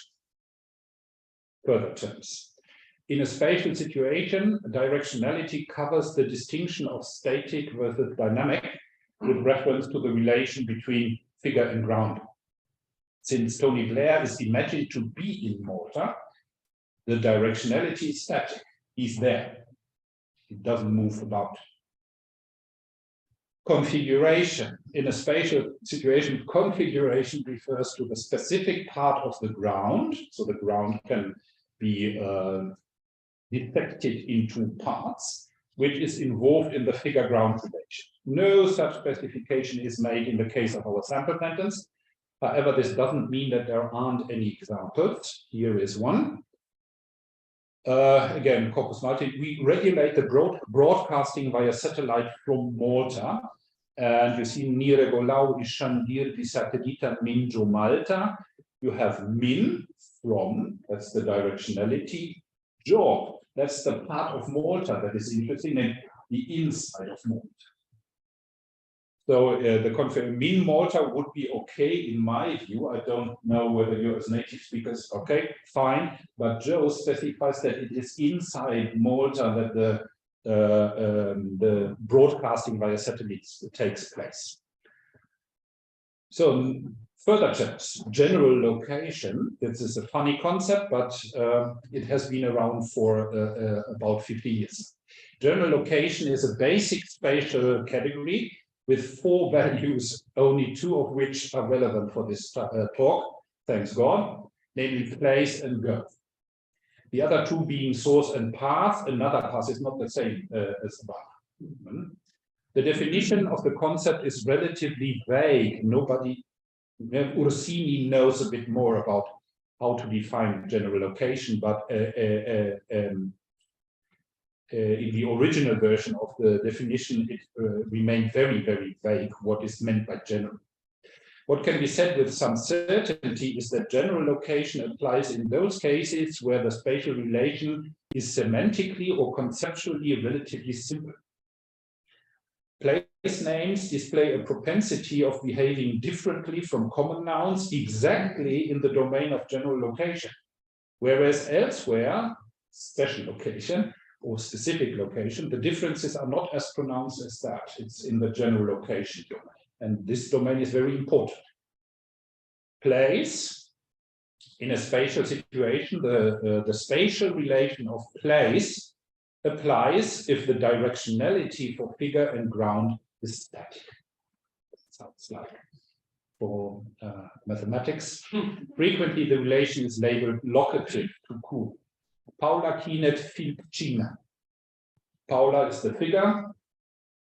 Further terms. In a spatial situation, directionality covers the distinction of static versus dynamic with reference to the relation between figure and ground. Since Tony Blair is imagined to be in Malta, the directionality is static. He's there. He doesn't move about. Configuration. In a spatial situation, configuration refers to the specific part of the ground. So the ground can be dissected into parts, which is involved in the figure-ground relation. No such specification is made in the case of our sample sentence. However, this doesn't mean that there aren't any examples. Here is one. Again, Corpus Malta, we regulate the broadcasting via satellite from Malta. And you see, Niregolau Ishandir di Satellita Minjo Malta. You have min, from, that's the directionality. Job, that's the part of Malta that is interesting, and the inside of Malta. So the confirm min Malta would be okay in my view. I don't know whether you as native speakers, okay, fine. But Joe specifies that it is inside Malta that the broadcasting via satellites takes place. So further terms, general location. This is a funny concept, but it has been around for about 50 years. General location is a basic spatial category with 4 values, only 2 of which are relevant for this talk, thanks God, namely place and go. The other 2 being source and path. Another path is not the same as above. The definition of the concept is relatively vague. Nobody, Ursini knows a bit more about how to define general location, but in the original version of the definition, it remained very, very vague what is meant by general. What can be said with some certainty is that general location applies in those cases where the spatial relation is semantically or conceptually relatively simple. Place names display a propensity of behaving differently from common nouns exactly in the domain of general location, whereas elsewhere, special location or specific location, the differences are not as pronounced as that. It's in the general location domain. And this domain is very important. Place, in a spatial situation, the spatial relation of place applies if the directionality for figure and ground is static. Sounds like for mathematics. Frequently, the relation is labeled locative to cool. Paula Kinet Filcina. Paula is the figure.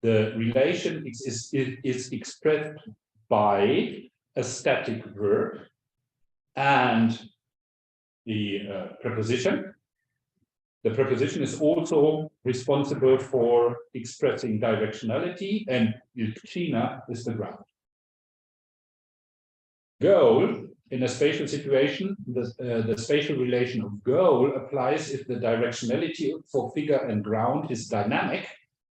The relation is expressed by a static verb and the preposition. The preposition is also responsible for expressing directionality, and Filcina is the ground. Goal, in a spatial situation, the spatial relation of goal applies if the directionality for figure and ground is dynamic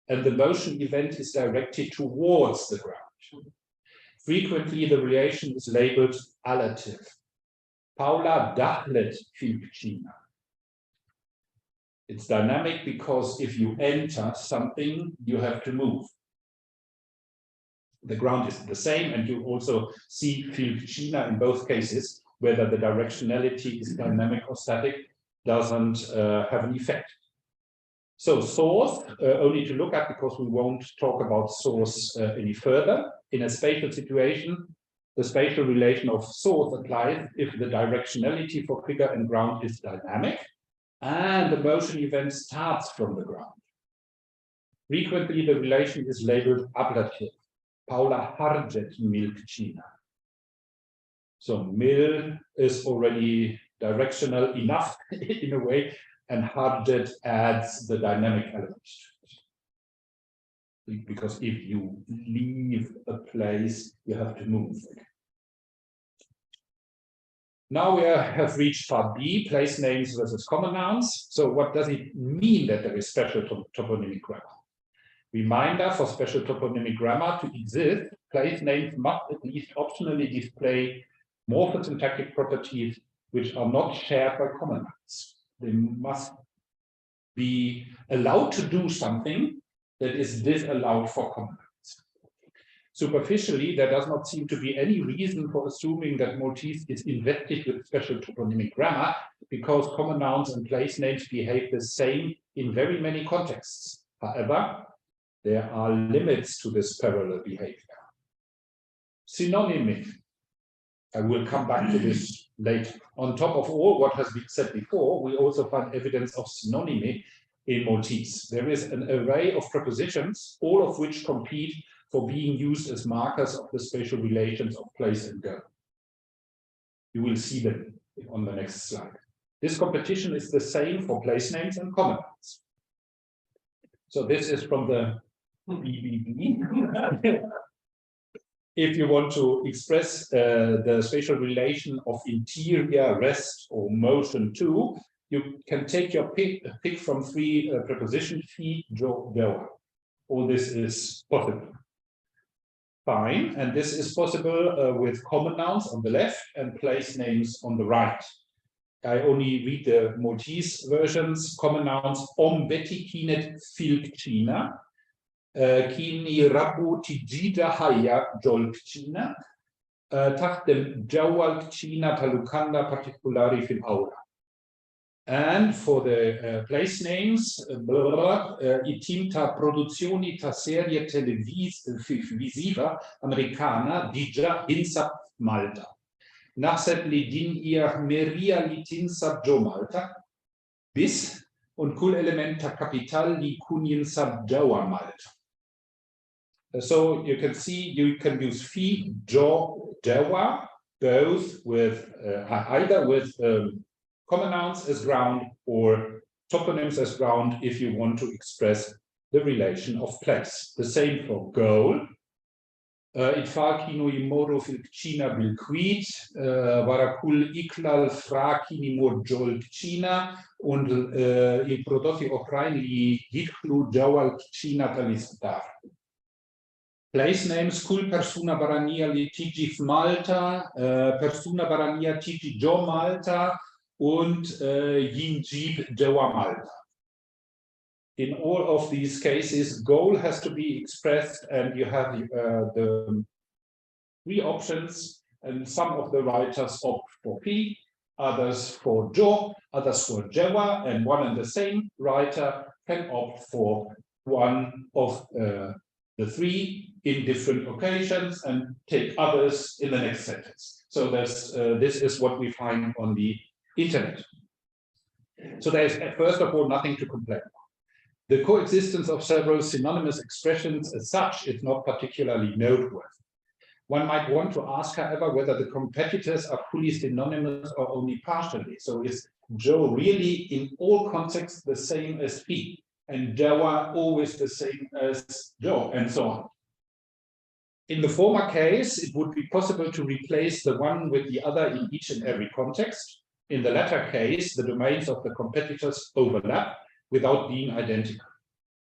and the motion event is directed towards the ground. Frequently, the relation is labeled allative. Paula daħlet fil-kampus. It's dynamic because if you enter something, you have to move. The ground is the same, and you also see fil-kampus in both cases, whether the directionality is dynamic or static doesn't have an effect. So source, only to look at because we won't talk about source any further. In a spatial situation, the spatial relation of source applies if the directionality for figure and ground is dynamic and the motion event starts from the ground. Frequently, the relation is labeled ablative. Paula harjet milkcina. So mil is already directional enough in a way, and harjet adds the dynamic element to it. Because if you leave a place, you have to move. Now we have reached part B, place names versus common nouns. So what does it mean that there is special toponymic grammar? Reminder: for special toponymic grammar to exist, place names must at least optionally display morphosyntactic properties which are not shared by common nouns. They must be allowed to do something that is disallowed for common nouns. Superficially, there does not seem to be any reason for assuming that Maltese is invested with special toponymic grammar, because common nouns and place names behave the same in very many contexts. However, there are limits to this parallel behavior. Synonymic. I will come back to this later. On top of all what has been said before, we also find evidence of synonymy in Maltese. There is an array of prepositions, all of which compete for being used as markers of the spatial relations of place and go. You will see them on the next slide. This competition is the same for place names and common nouns. So this is from the BBB. If you want to express the spatial relation of interior, rest, or motion too, you can take your pick from three prepositions: fi, jo, doa. All this is possible. Fine, and this is possible with common nouns on the left and place names on the right. I only read the Maltese versions. Common nouns: ombeti kinet fil-kampus. Kini rabu tijida haya jol-kċina, taħdem ġewwa l-kċina tal-lukanda partikolari fil-awra. And for the place names, it-tim ta' produzzjoni ta' serje televisiva Amerikana diġà jinsab Malta. Naħseb li din hija ħmerija li tinsab ġo Malta biss, u kull element ta' kapital li jkun jinsab ġewwa Malta. So you can see you can use fi, jo, ġewwa, both with either with common nouns as ground or toponyms as ground if you want to express the relation of place. The same for goal. It-tfal kienu jimorru fil-kċina bil-kwit, wara kull ikla l-Frar kien imur ġo l-kċina, u il-prodotti oħrajn li jidħlu ġewwa l-kċina tal-isptar. Place names: kull persuna barranija li tiġi f'Malta, persuna barranija tiġi ġo Malta, und jinġib ġewwa Malta. In all of these cases, goal has to be expressed, and you have the three options, and some of the writers opt for fi, others for jo, others for ġewwa, and one and the same writer can opt for one of the three in different occasions and take others in the next sentence. So this is what we find on the internet. So there is, first of all, nothing to complain about. The coexistence of several synonymous expressions as such is not particularly noteworthy. One might want to ask, however, whether the competitors are fully synonymous or only partially. So is Joe really in all contexts the same as fi, and ġewwa always the same as Joe, and so on? In the former case, it would be possible to replace the one with the other in each and every context. In the latter case, the domains of the competitors overlap without being identical.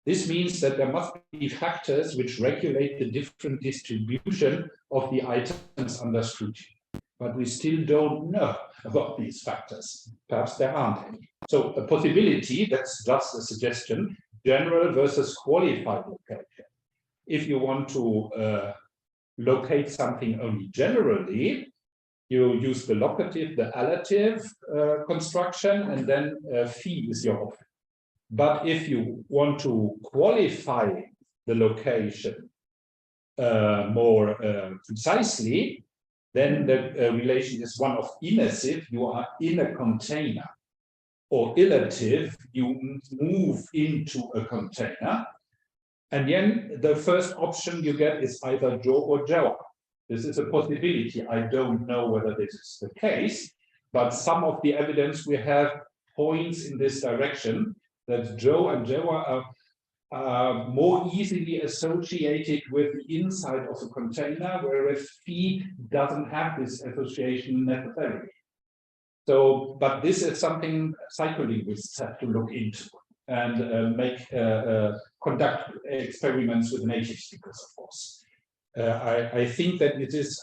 This means that there must be factors which regulate the different distribution of the items under scrutiny. But we still don't know about these factors. Perhaps there aren't any. So a possibility, that's just a suggestion, general versus qualified location. If you want to locate something only generally, you use the locative, the allative construction, and then fi is your option. But if you want to qualify the location more precisely, then the relation is one of inersive, you are in a container, or illative, you move into a container. And then the first option you get is either jo or ġewwa. This is a possibility. I don't know whether this is the case, but some of the evidence we have points in this direction, that jo and ġewwa are more easily associated with the inside of a container, whereas fi doesn't have this association necessarily. So, but this is something psycholinguists have to look into. and conduct experiments with native speakers, of course. I think that it is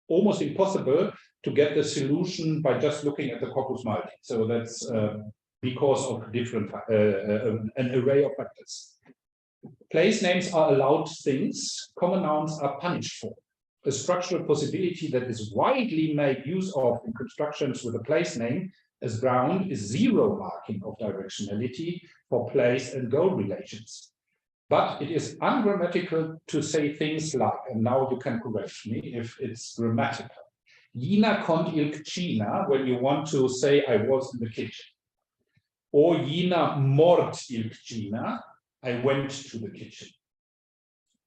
almost impossible to get the solution by just looking at the corpus Malti. So that's because of different an array of factors. Place names are allowed things, common nouns are punished for. A structural possibility that is widely made use of in constructions with a place name as ground is zero marking of directionality for place and goal relations. But it is ungrammatical to say things like, and now you can correct me if it's grammatical. Jina kont il-kċina, when you want to say I was in the kitchen. Or jina mort il-kċina, I went to the kitchen.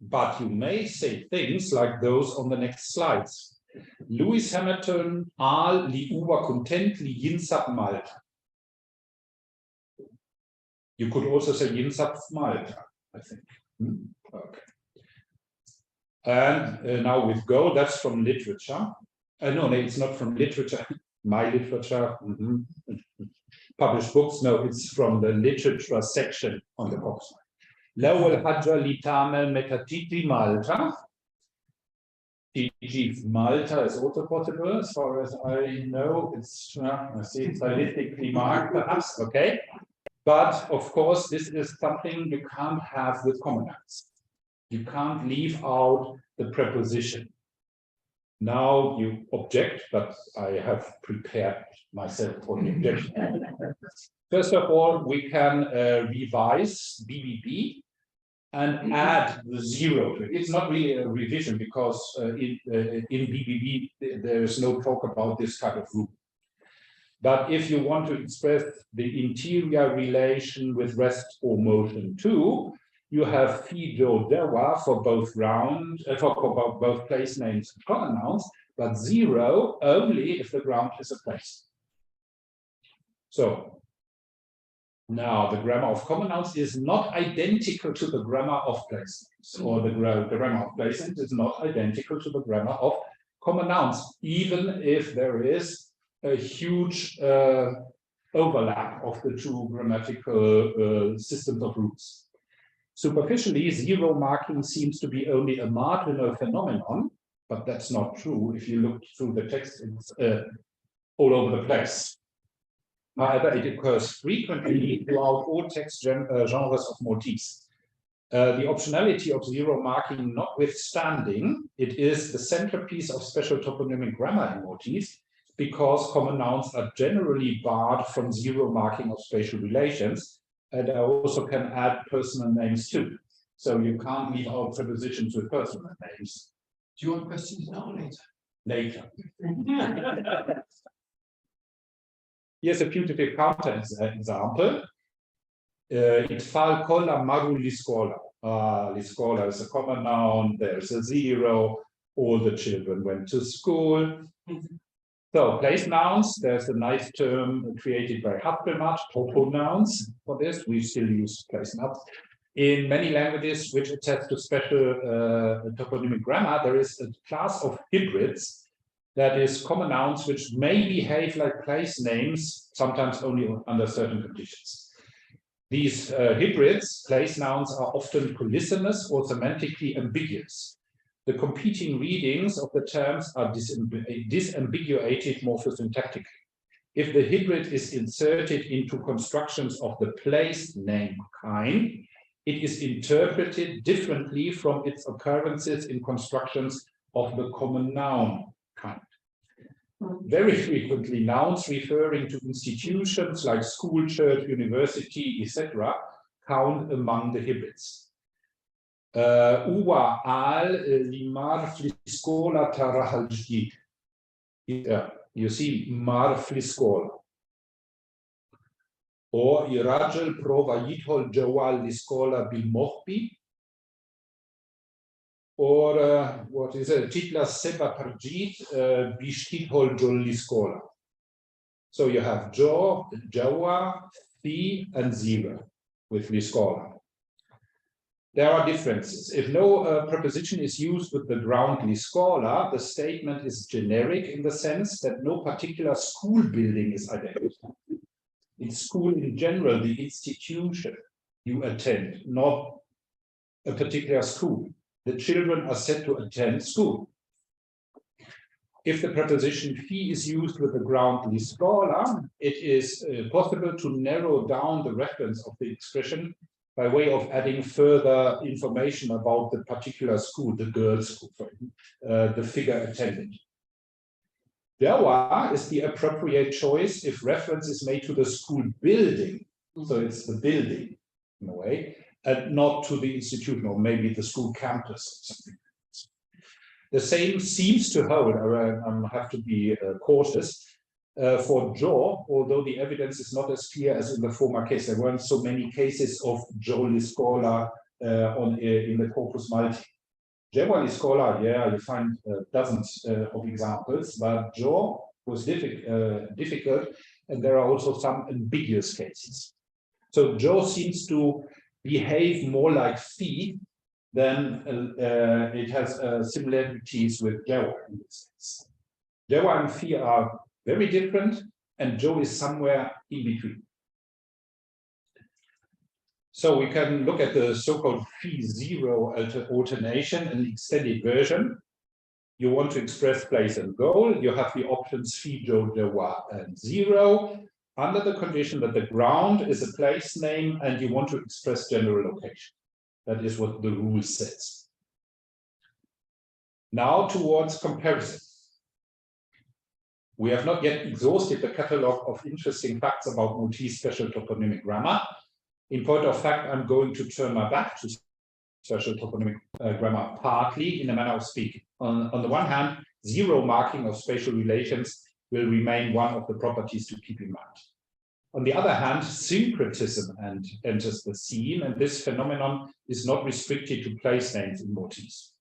But you may say things like those on the next slides. Lewis Hamilton għal li huwa kuntent li jinsab Malta. You could also say jinsab Malta, I think. Okay. And now with go, that's from literature. No, it's not from literature. My literature, published books. No, it's from the literature section on the books. L-ewwel ħaġa li tagħmel meta tiġi Malta. Tiġi Malta is also possible, as far as I know. It's I see it's stylistically marked, perhaps. Okay, but of course this is something you can't have with common nouns. You can't leave out the preposition. Now you object, but I have prepared myself for the objection. First of all, we can revise BBB and add the zero to it. It's not really a revision because in BBB there is no talk about this kind of rule. But if you want to express the interior relation with rest or motion too, you have fido dewa for both for both place names and common nouns, but zero only if the ground is a place. So now the grammar of common nouns is not identical to the grammar of place names, or the grammar of place names is not identical to the grammar of common nouns, even if there is a huge overlap of the two grammatical systems of roots. Superficially, zero marking seems to be only a marginal phenomenon, but that's not true. If you look through the text, it's all over the place. However, it occurs frequently throughout all text genres of Maltese. The optionality of zero marking notwithstanding, it is the centerpiece of special toponymic grammar in Maltese, because common nouns are generally barred from zero marking of spatial relations, and I also can add personal names too. So you can't leave out prepositions with personal names. Do you want questions now or later? Later. Here's a putative counter example. It-tfal kollha marru l-iskola. L-iskola is a common noun, there's a zero, all the children went to school. So place nouns, there's a nice term created by Happelmatt, topo nouns. For this, we still use place nouns. In many languages which attest to special toponymic grammar, there is a class of hybrids, that is common nouns which may behave like place names, sometimes only under certain conditions. These hybrids, place nouns, are often polysemous or semantically ambiguous. The competing readings of the terms are disambiguated morphosyntactically. If the hybrid is inserted into constructions of the place name kind, it is interpreted differently from its occurrences in constructions of the common noun kind. Very frequently, nouns referring to institutions like school, church, university, etc., count among the hybrids. Uwa al limar fl-iskola tara ġdid. You see, mar fl-iskola. Or ir-raġel prova jidħol ġewwa l-iskola bil-moħħbi. Or what is it? Titla seba tarġit biex tidħol ġol l-iskola. So you have ġo, ġewwa, fi, and zero with l-iskola. There are differences. If no preposition is used with the ground l-iskola, the statement is generic in the sense that no particular school building is identified. In school in general, the institution you attend, not a particular school. The children are said to attend school. If the preposition fi is used with the ground l-iskola, it is possible to narrow down the reference of the expression by way of adding further information about the particular school, the girls' school, the figure attended. Ġewwa is the appropriate choice if reference is made to the school building, so it's the building in a way, and not to the institution or maybe the school campus or something. The same seems to hold, I have to be cautious, for Joe, although the evidence is not as clear as in the former case. There weren't so many cases of Joe l-iskola in the Corpus Malti. Ġewwa l-iskola, yeah, you find dozens of examples, but Joe was difficult, and there are also some ambiguous cases. So Joe seems to behave more like fi than it has similarities with Ġewwa in this case. Ġewwa and fi are very different, and Joe is somewhere in between. So we can look at the so-called phi-zero alternation, an extended version. You want to express place and goal. You have the options phi, Joe, Ġewwa, and zero, under the condition that the ground is a place name and you want to express general location. That is what the rule says. Now towards comparison. We have not yet exhausted the catalogue of interesting facts about Maltese special toponymic grammar. In point of fact, I'm going to turn my back to special toponymic grammar partly in a manner of speaking. On the one hand, zero marking of spatial relations will remain one of the properties to keep in mind. On the other hand, syncretism enters the scene, and this phenomenon is not restricted to place names in Maltese.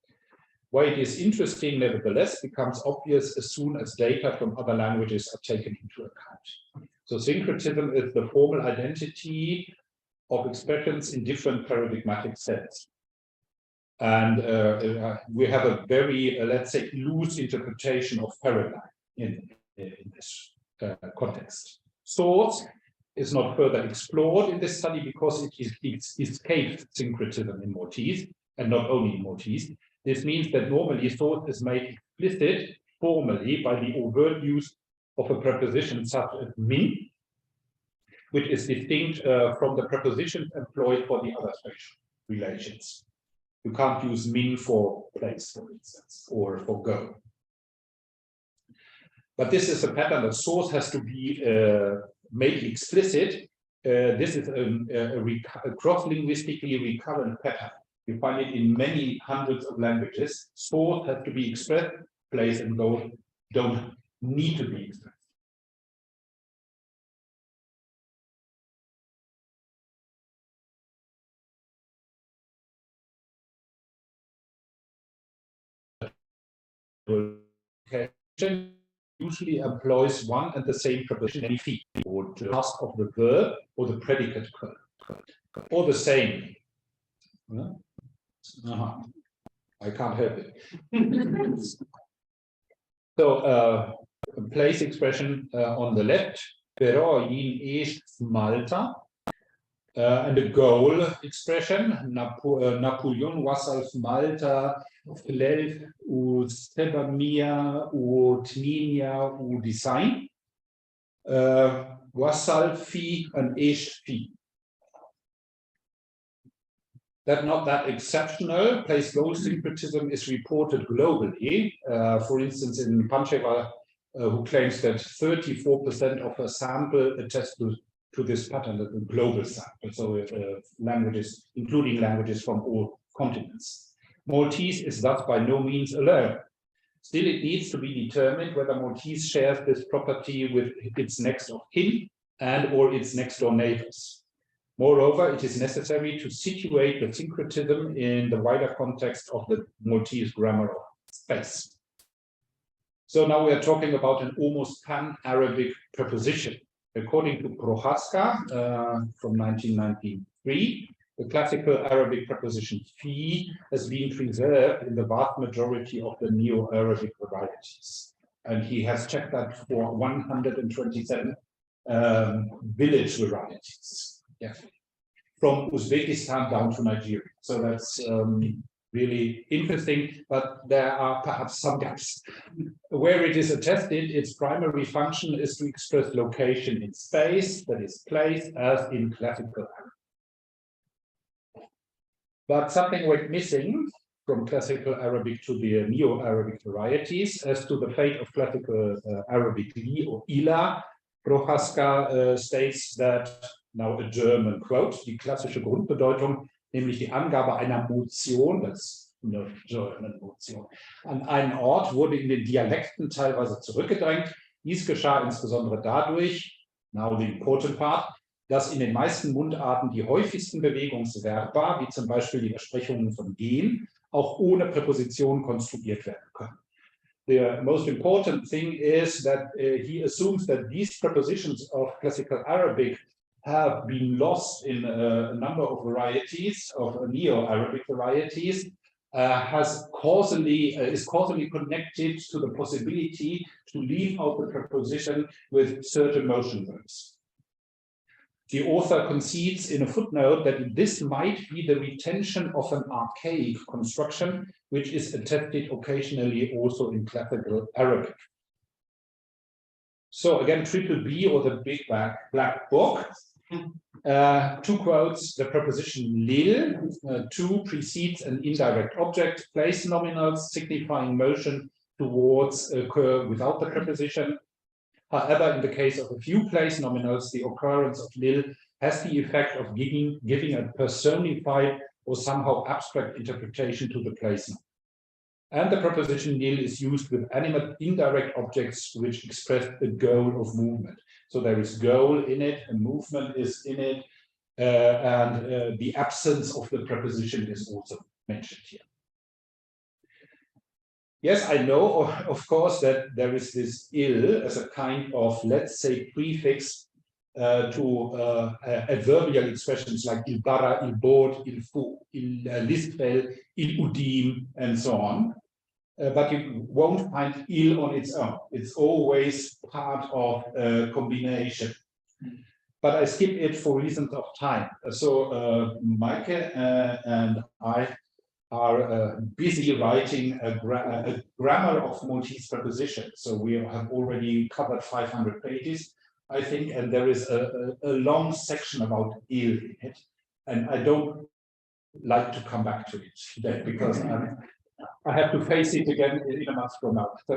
Why it is interesting, nevertheless, becomes obvious as soon as data from other languages are taken into account. So syncretism is the formal identity of expressions in different paradigmatic sets. And we have a very, let's say, loose interpretation of paradigm in this context. Source is not further explored in this study because it escapes syncretism in Maltese, and not only in Maltese. This means that normally source is made explicit formally by the overt use of a preposition such as min, which is distinct from the prepositions employed for the other spatial relations. You can't use min for place, for instance, or for go. But this is a pattern that source has to be made explicit. This is a cross-linguistically recurrent pattern. You find it in many hundreds of languages. Source has to be expressed, place and go don't need to be expressed. Usually employs one and the same preposition, any fi, or the task of the verb or the predicate, or the same. I can't help it. So, place expression on the left, però jien ix Malta, and the goal expression, Napoleon wasal f'Malta fl-1790 wasal fi and ix fi. That's not that exceptional. Place goal syncretism is reported globally. For instance, in Pancheva, who claims that 34% of her sample attests to this pattern, the global sample, so languages, including languages from all continents. Maltese is thus by no means alone. Still, it needs to be determined whether Maltese shares this property with its next of kin and or its next door neighbors. Moreover, it is necessary to situate the syncretism in the wider context of the Maltese grammar of space. So now we are talking about an almost pan-Arabic preposition. According to Prohaska from 1993, the classical Arabic preposition fi has been preserved in the vast majority of the Neo-Arabic varieties. And he has checked that for 127 village varieties, from Uzbekistan down to Nigeria. So that's really interesting, but there are perhaps some gaps. Where it is attested, its primary function is to express location in space, that is place, as in classical Arabic. But something went missing from classical Arabic to the Neo-Arabic varieties. As to the fate of classical Arabic li or ila, Prochaska states that, now a German quote, die klassische Grundbedeutung, nämlich die Angabe einer Motion, das eine German Motion, an einen Ort wurde in den Dialekten teilweise zurückgedrängt. Dies geschah insbesondere dadurch, now the important part, dass in den meisten Mundarten die häufigsten Bewegungsverba, wie zum Beispiel die Versprechungen von gehen, auch ohne Präposition konstruiert werden können. The most important thing is that he assumes that these prepositions of classical Arabic have been lost in a number of varieties, of Neo-Arabic varieties, is causally connected to the possibility to leave out the preposition with certain motion verbs. The author concedes in a footnote that this might be the retention of an archaic construction, which is attested occasionally also in classical Arabic. So again, triple B, or the big black book. Two quotes: the preposition lil, to precedes an indirect object, place nominals signifying motion towards occur without the preposition. However, in the case of a few place nominals, the occurrence of lil has the effect of giving a personified or somehow abstract interpretation to the place noun. And the preposition nil is used with animate indirect objects which express the goal of movement. So there is goal in it, and movement is in it, and the absence of the preposition is also mentioned here. Yes, I know, of course, that there is this il as a kind of, let's say, prefix to adverbial expressions like il bara, il bod, il fu, il listfel, il udim, and so on. But you won't find il on its own. It's always part of a combination. But I skip it for reasons of time. So Maike and I are busy writing a grammar of Maltese prepositions. So we have already covered 500 pages, I think, and there is a long section about il in it. And I don't like to come back to it today because I have to face it again in a month from now. So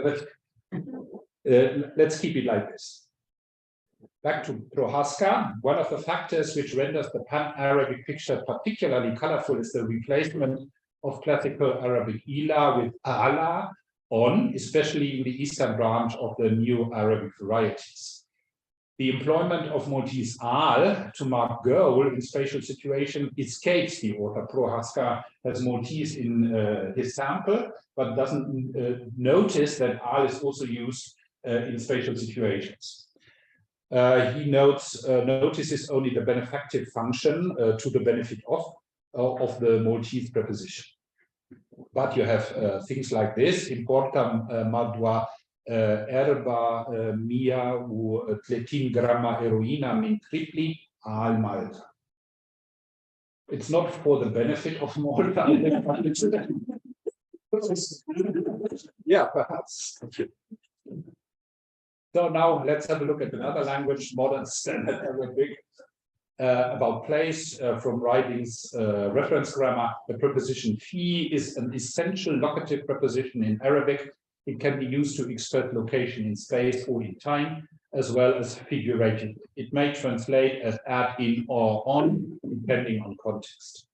let's keep it like this. Back to Prochaska. One of the factors which renders the Pan-Arabic picture particularly colorful is the replacement of classical Arabic ila with ala on, especially in the eastern branch of the Neo-Arabic varieties. The employment of Maltese al to mark goal in spatial situation escapes the author. Prochaska has Maltese in his sample, but doesn't notice that al is also used in spatial situations. He notices only the benefactive function to the benefit of the Maltese preposition. But you have things like this: importam madwa erba mia u 30 gramma heroina min tripli al Malta. It's not for the benefit of Malta. Yeah, perhaps. So now let's have a look at another language, modern standard Arabic, about place from writings, reference grammar. The preposition fi is an essential locative preposition in Arabic. It can be used to express location in space or in time, as well as figuratively. It may translate as add in or on, depending on context.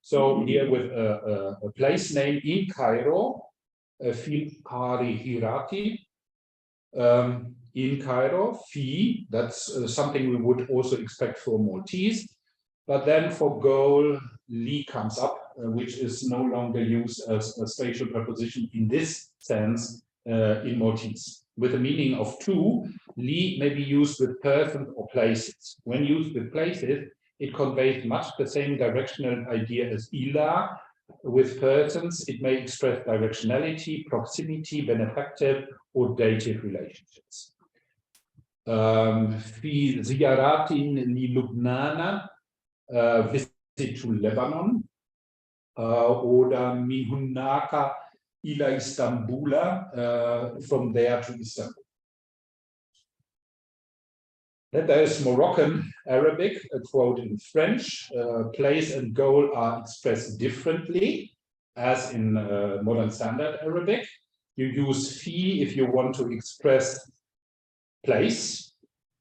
So here with a place name in Cairo, fil hirati, in Cairo, fi, that's something we would also expect for Maltese, but then for goal, li comes up, which is no longer used as a spatial preposition in this sense in Maltese. With the meaning of to, li may be used with persons or places. When used with places, it conveys much the same directional idea as ila. With persons, it may express directionality, proximity, benefactive, or dative relationships. في زيارات للبنان visit to Lebanon oder من هناك إلى إسطنبول from there to Istanbul. Then there is Moroccan Arabic, a quote in French. Place and goal are expressed differently as in modern standard Arabic. You use fi if you want to express place,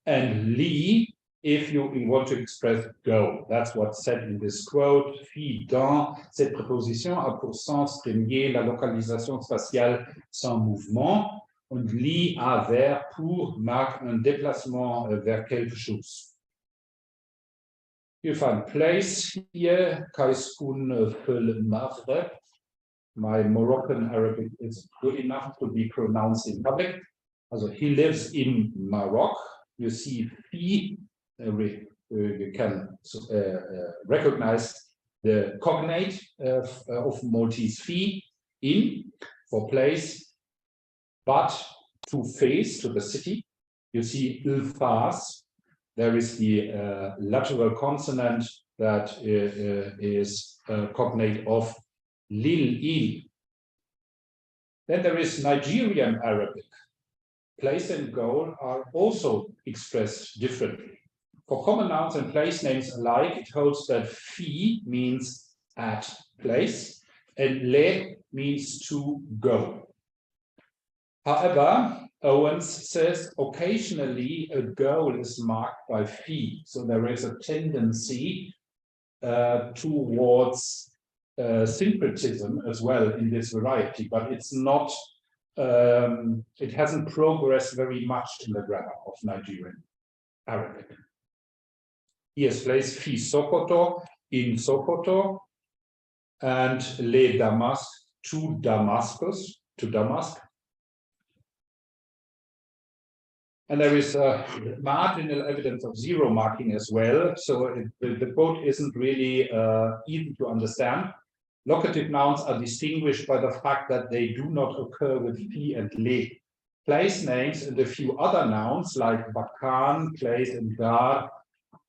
and li if you want to express go. That's what's said in this quote. Fi dans, cette préposition a pour sens premier la localisation spatiale sans mouvement. Und li à vers pour marque un déplacement vers quelque chose. You find place here, Kaiskun fil-Maghreb. My Moroccan Arabic is good enough to be pronounced in public. Also, he lives in Morocco. You see fi, you can recognize the cognate of Maltese fi, in, for place. But to face, to the city, you see il-fas. There is the lateral consonant that is cognate of lil-il. Then there is Nigerian Arabic. Place and goal are also expressed differently. For common nouns and place names alike, it holds that fi means at place and le means to go. However, Owens says occasionally a goal is marked by fi, so there is a tendency towards syncretism as well in this variety, but it's not, it hasn't progressed very much in the grammar of Nigerian Arabic. He has placed fi Sokoto in Sokoto and le Damask to Damascus, to Damask. And there is marginal evidence of zero marking as well, so the quote isn't really easy to understand. Locative nouns are distinguished by the fact that they do not occur with fi and le. Place names and a few other nouns like bakan, place, and dar,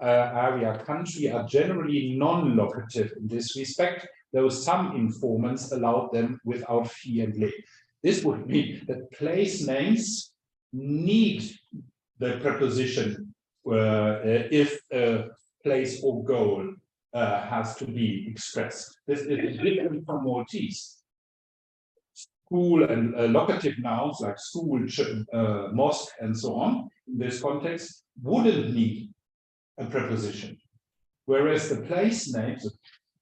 area, country are generally non-locative in this respect, though some informants allowed them without fi and le. This would mean that place names need the preposition if a place or goal has to be expressed. This is different from Maltese. School and locative nouns like school, mosque, and so on, in this context, wouldn't need a preposition. Whereas the place names, the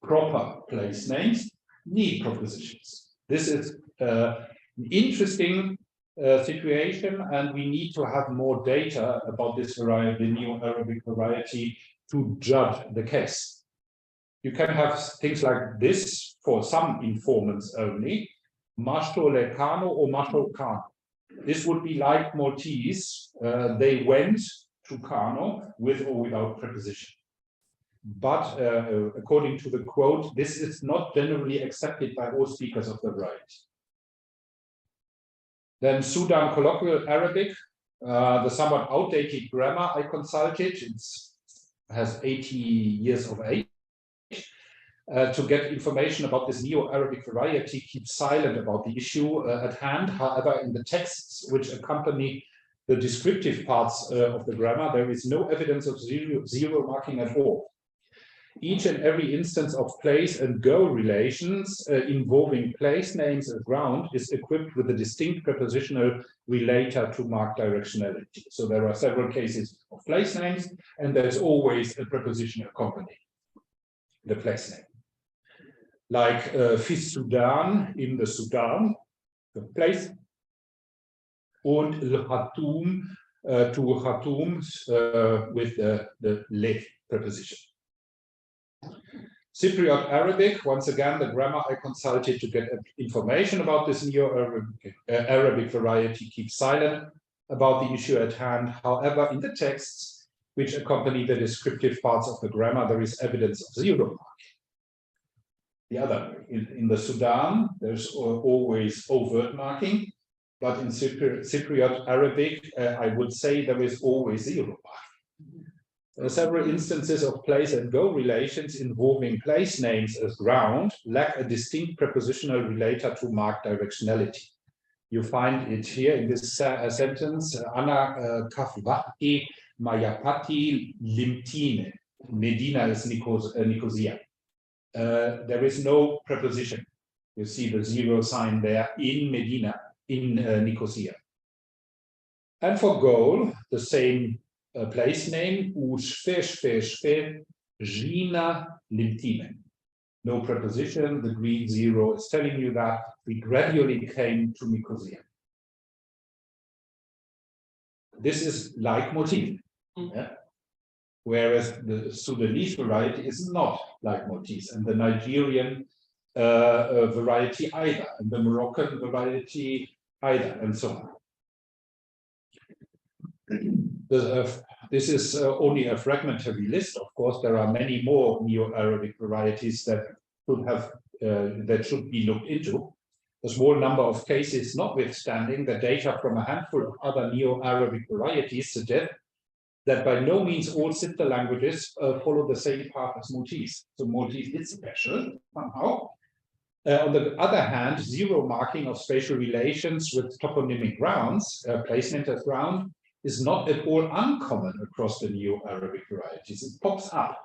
proper place names, need prepositions. This is an interesting situation, and we need to have more data about this variety, the new Arabic variety, to judge the case. You can have things like this for some informants only, Mashto Lekano or Mashto Kano. This would be like Maltese, they went to Kano with or without preposition. But according to the quote, this is not generally accepted by all speakers of the variety. Then Sudan colloquial Arabic, the somewhat outdated grammar I consulted, it has 80 years of age. To get information about this Neo-Arabic variety, keep silent about the issue at hand. However, in the texts which accompany the descriptive parts of the grammar, there is no evidence of zero marking at all. Each and every instance of place and go relations involving place names and ground is equipped with a distinct prepositional relator to mark directionality. So there are several cases of place names, and there's always a preposition accompanying the place name. Like Fis Sudan, in the Sudan, the place, and L-Khartoum, to Khartoum with the le preposition. Cypriot Arabic, once again, the grammar I consulted to get information about this Neo-Arabic variety keeps silent about the issue at hand. However, in the texts which accompany the descriptive parts of the grammar, there is evidence of zero marking. The other, in the Sudan, there's always overt marking. but in Cypriot Arabic, I would say there is always zero. Several instances of place and go relations involving place names as ground lack a distinct prepositional relator to mark directionality. You find it here in this sentence, Anna Kafvati Mayapati Limtine. Medina is Nicosia. There is no preposition. You see the zero sign there in Medina, in Nicosia. And for goal, the same place name, Ushfe Gina Limtine. No preposition, the green zero is telling you that we gradually came to Nicosia. This is like motif, yeah? Whereas the Sudanese variety is not like motif, and the Nigerian variety either, and the Moroccan variety either, and so on. This is only a fragmentary list. Of course, there are many more Neo-Arabic varieties that should be looked into. A small number of cases notwithstanding, the data from a handful of other Neo-Arabic varieties suggest that by no means all sister languages follow the same path as Maltese. So Maltese is special somehow. On the other hand, zero marking of spatial relations with toponymic grounds, place names as ground, is not at all uncommon across the Neo-Arabic varieties. It pops up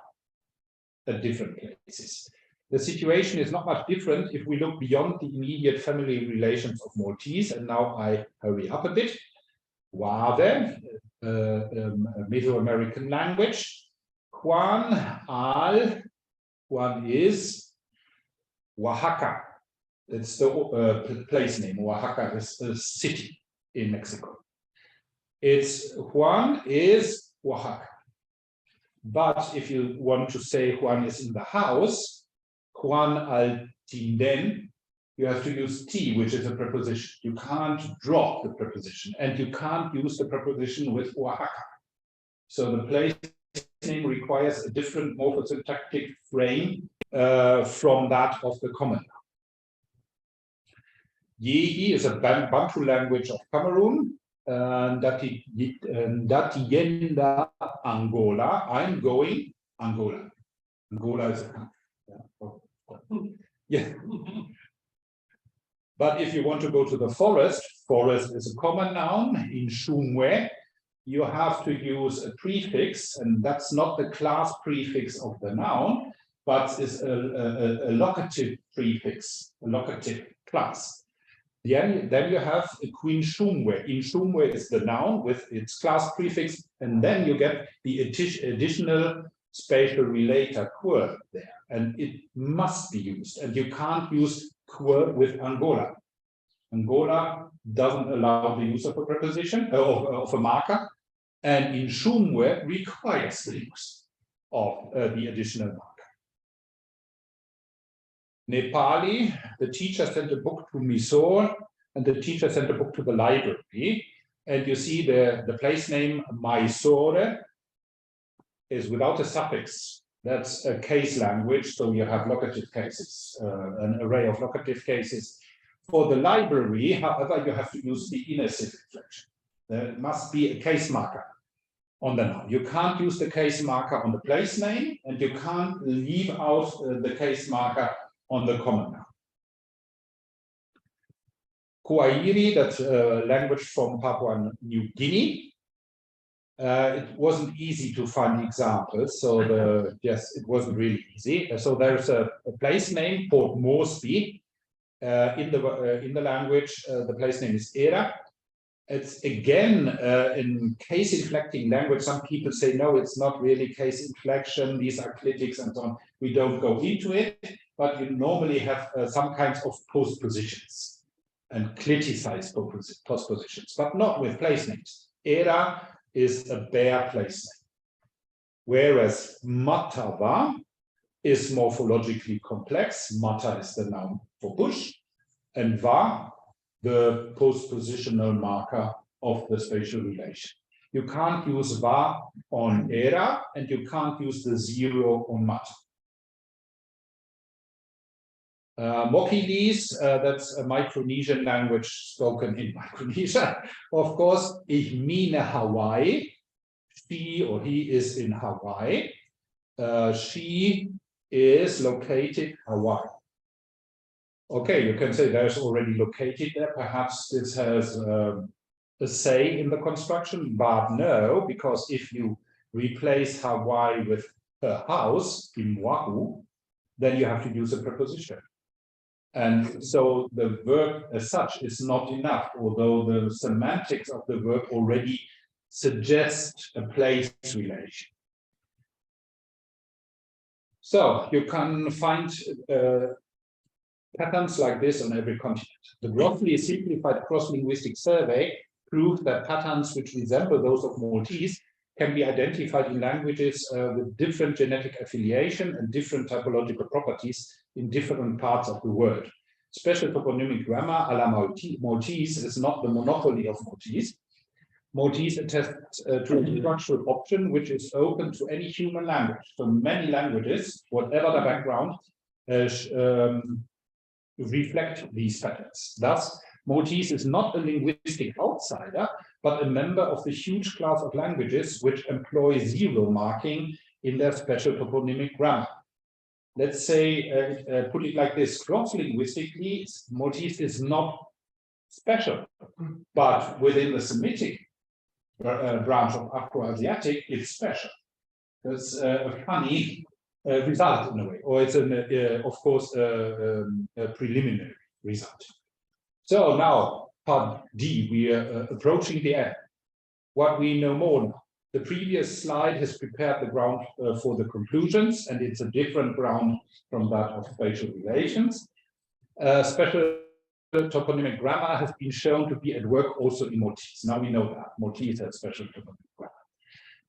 at different places. The situation is not much different if we look beyond the immediate family relations of Maltese, and now I hurry up a bit. Wave, Mesoamerican language. Juan is Oaxaca. It's the place name. Oaxaca is a city in Mexico. Juan is Oaxaca. But if you want to say Juan is in the house, Juan al-Tinden, you have to use T, which is a preposition. You can't drop the preposition, and you can't use the preposition with Oaxaca. So the place name requires a different morphosyntactic frame from that of the common noun. Yehi is a Bantu language of Cameroon. Ndatienda Angola. I'm going Angola. Angola is a country. Yeah. But if you want to go to the forest, forest is a common noun. In Shumwe, you have to use a prefix, and that's not the class prefix of the noun, but is a locative prefix, a locative class. Then you have a Queen Shumwe. In Shumwe is the noun with its class prefix, and then you get the additional spatial relator quer there, and it must be used, and you can't use quer with Angola. Angola doesn't allow the use of a preposition, of a marker, and in Shumwe requires the use of the additional marker. Nepali, the teacher sent a book to Mysore, and the teacher sent a book to the library, and you see the place name Mysore is without a suffix. That's a case language, so you have locative cases, an array of locative cases. For the library, however, you have to use the inessive inflection. There must be a case marker on the noun. You can't use the case marker on the place name, and you can't leave out the case marker on the common noun. Kuairi, that's a language from Papua New Guinea. It wasn't easy to find examples, so yes, it wasn't really easy. So there's a place name called Moresby in the language. The place name is Era. It's again in case inflecting language. Some people say no, it's not really case inflection. These are clitics and so on. We don't go into it, but you normally have some kinds of postpositions and cliticized postpositions, but not with place names. Era is a bare place name, whereas Matava is morphologically complex. Mata is the noun for bush, and Va, the postpositional marker of the spatial relation. You can't use Va on Era, and you can't use the zero on Mata. Mokilis, that's a Micronesian language spoken in Micronesia. Of course, ich meine Hawaii. She or he is in Hawaii. She is located Hawaii. Okay, you can say there's already located there. Perhaps this has a say in the construction, but no, because if you replace Hawaii with her house in Oahu, then you have to use a preposition. And so the verb as such is not enough, although the semantics of the verb already suggest a place relation. So you can find patterns like this on every continent. The grossly simplified cross-linguistic survey proved that patterns which resemble those of Maltese can be identified in languages with different genetic affiliation and different typological properties in different parts of the world. Special toponymic grammar a la Maltese is not the monopoly of Maltese. Maltese attests to a structural option which is open to any human language. So many languages, whatever the background, reflect these patterns. Thus, Maltese is not a linguistic outsider, but a member of the huge class of languages which employ zero marking in their special toponymic grammar. Let's say, put it like this, cross-linguistically, Maltese is not special, but within the Semitic branch of Afro-Asiatic, it's special. It's a funny result in a way, or it's, of course, a preliminary result. So now, part D, we are approaching the end. What we know more now. The previous slide has prepared the ground for the conclusions, and it's a different ground from that of spatial relations. Special toponymic grammar has been shown to be at work also in Maltese. Now we know that Maltese has special toponymic grammar.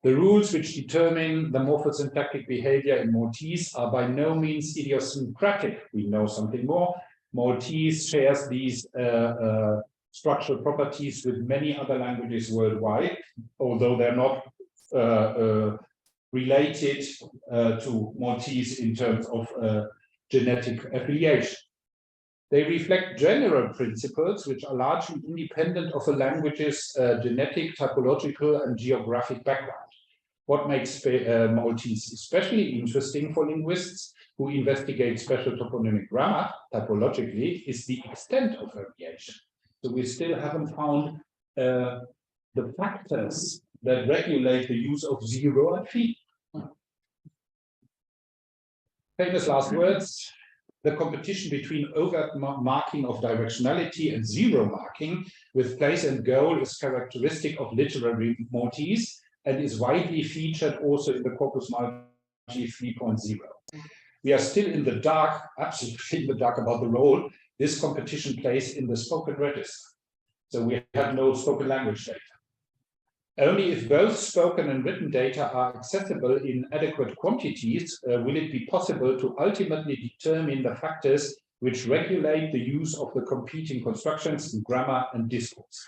The rules which determine the morphosyntactic behavior in Maltese are by no means idiosyncratic. We know something more. Maltese shares these structural properties with many other languages worldwide, although they're not related to Maltese in terms of genetic affiliation. They reflect general principles which are largely independent of a language's genetic, typological, and geographic background. What makes Maltese especially interesting for linguists who investigate special toponymic grammar typologically is the extent of variation. So we still haven't found the factors that regulate the use of zero and phi. Famous last words. The competition between overt marking of directionality and zero marking with place and goal is characteristic of literary Maltese and is widely featured also in the Corpus Maltese 3.0. We are still in the dark, absolutely in the dark about the role this competition plays in the spoken register. So we have no spoken language data. Only if both spoken and written data are accessible in adequate quantities will it be possible to ultimately determine the factors which regulate the use of the competing constructions in grammar and discourse.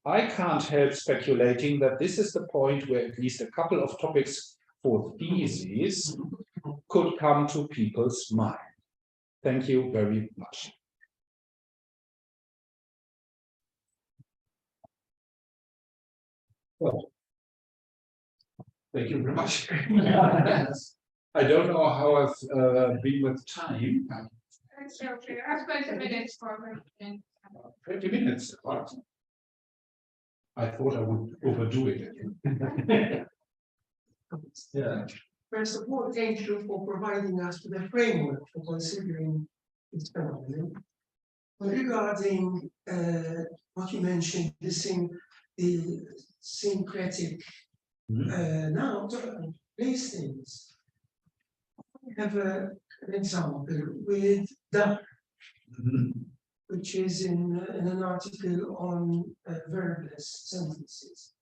I can't help speculating that this is the point where at least a couple of topics for theses could come to people's mind. Thank you very much. Well, thank you very much. I don't know how I've been with time. It's okay. I've 20 minutes for 20 minutes. What? I thought I would overdo it. Yeah. First of all, thank you for providing us with a framework for considering this phenomenon. Regarding what you mentioned, the syncretic now to place things. We have an example with the, which is in an article on verbless sentences,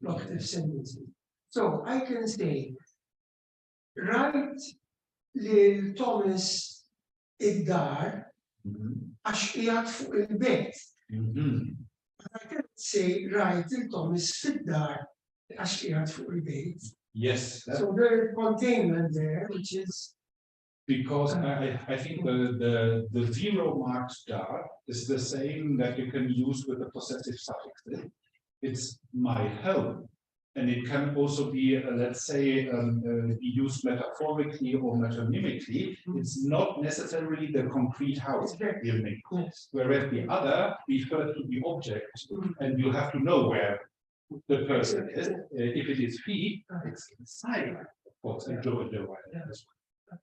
locative sentences. So I can say, write lil Thomas id-dar għax qiegħed fuq il-belt. I can say, write lil Thomas fid-dar għax qiegħed fuq il-belt. Yes. So there is containment there, which is Because I think the zero marked da is the same that you can use with the possessive suffix. It's my home. And it can also be, let's say, be used metaphorically or metonymically. It's not necessarily the concrete house building. Whereas the other refers to the object, and you have to know where the person is. If it is he, it's inside, of course, and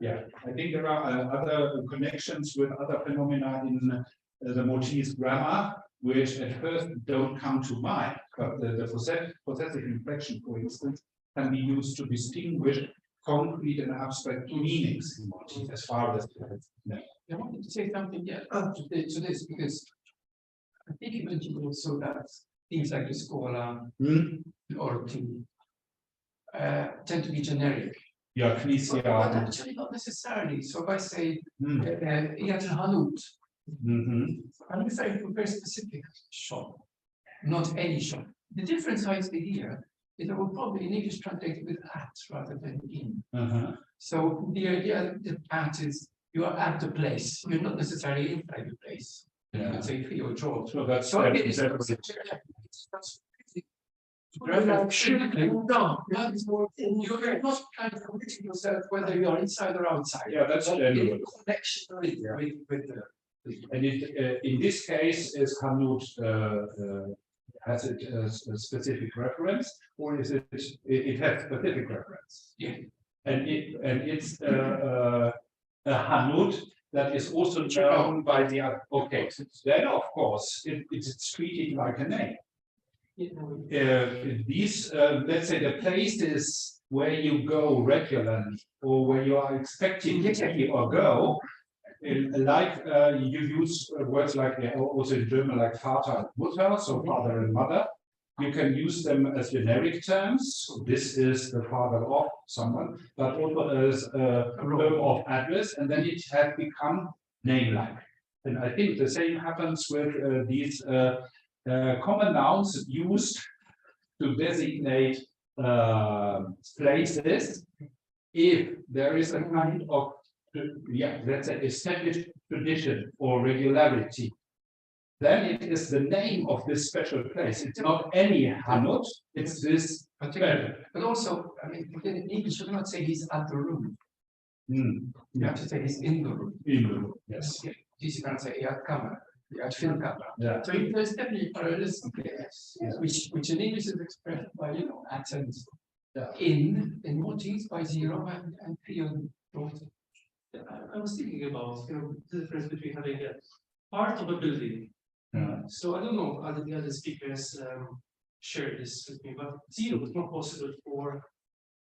yeah, I think there are other connections with other phenomena in the Maltese grammar, which at first don't come to mind, but the possessive inflection, for instance, can be used to distinguish concrete and abstract meanings in Maltese, as far as no. I wanted to say something to this, because I think you mentioned also that things like the scholar or team tend to be generic. Yeah, But actually not necessarily. So if I say it-tnedija, I'm referring to a very specific shop, not any shop. The difference I see here is that we'll probably in English translate it with at rather than in. So the idea that at is you are at the place, you're not necessarily inside the place. You can say for your job. So that's So it is you're not kind of committing yourself whether you are inside or outside. Yeah, that's in connection with the. And it, in this case, is Hanut has it a specific reference, or is it has specific reference? Yeah. And it's a Hanut that is also known by the other. Okay, then of course it's treated like a name. These, let's say, the places where you go regularly or where you are expecting to be or go, like you use words like also in German, like Vater and Mutter, so father and mother. You can use them as generic terms. This is the father of someone, but also as a term of address, and then it has become name-like. And I think the same happens with these common nouns used to designate places. If there is a kind of let's say established tradition or regularity, then it is the name of this special place. It's not any Hanut, it's this particular. But also, I mean, in English, you cannot say he's at the room. You have to say he's in the room. In the room, yes. You can't say at-camera, at-fil-kampus. Yeah. So there's definitely parallelism there, which in English is expressed by, at and in Maltese by zero and P on daughter. I was thinking about the difference between having a part of a building. So I don't know how the other speakers share this with me, but zero is not possible for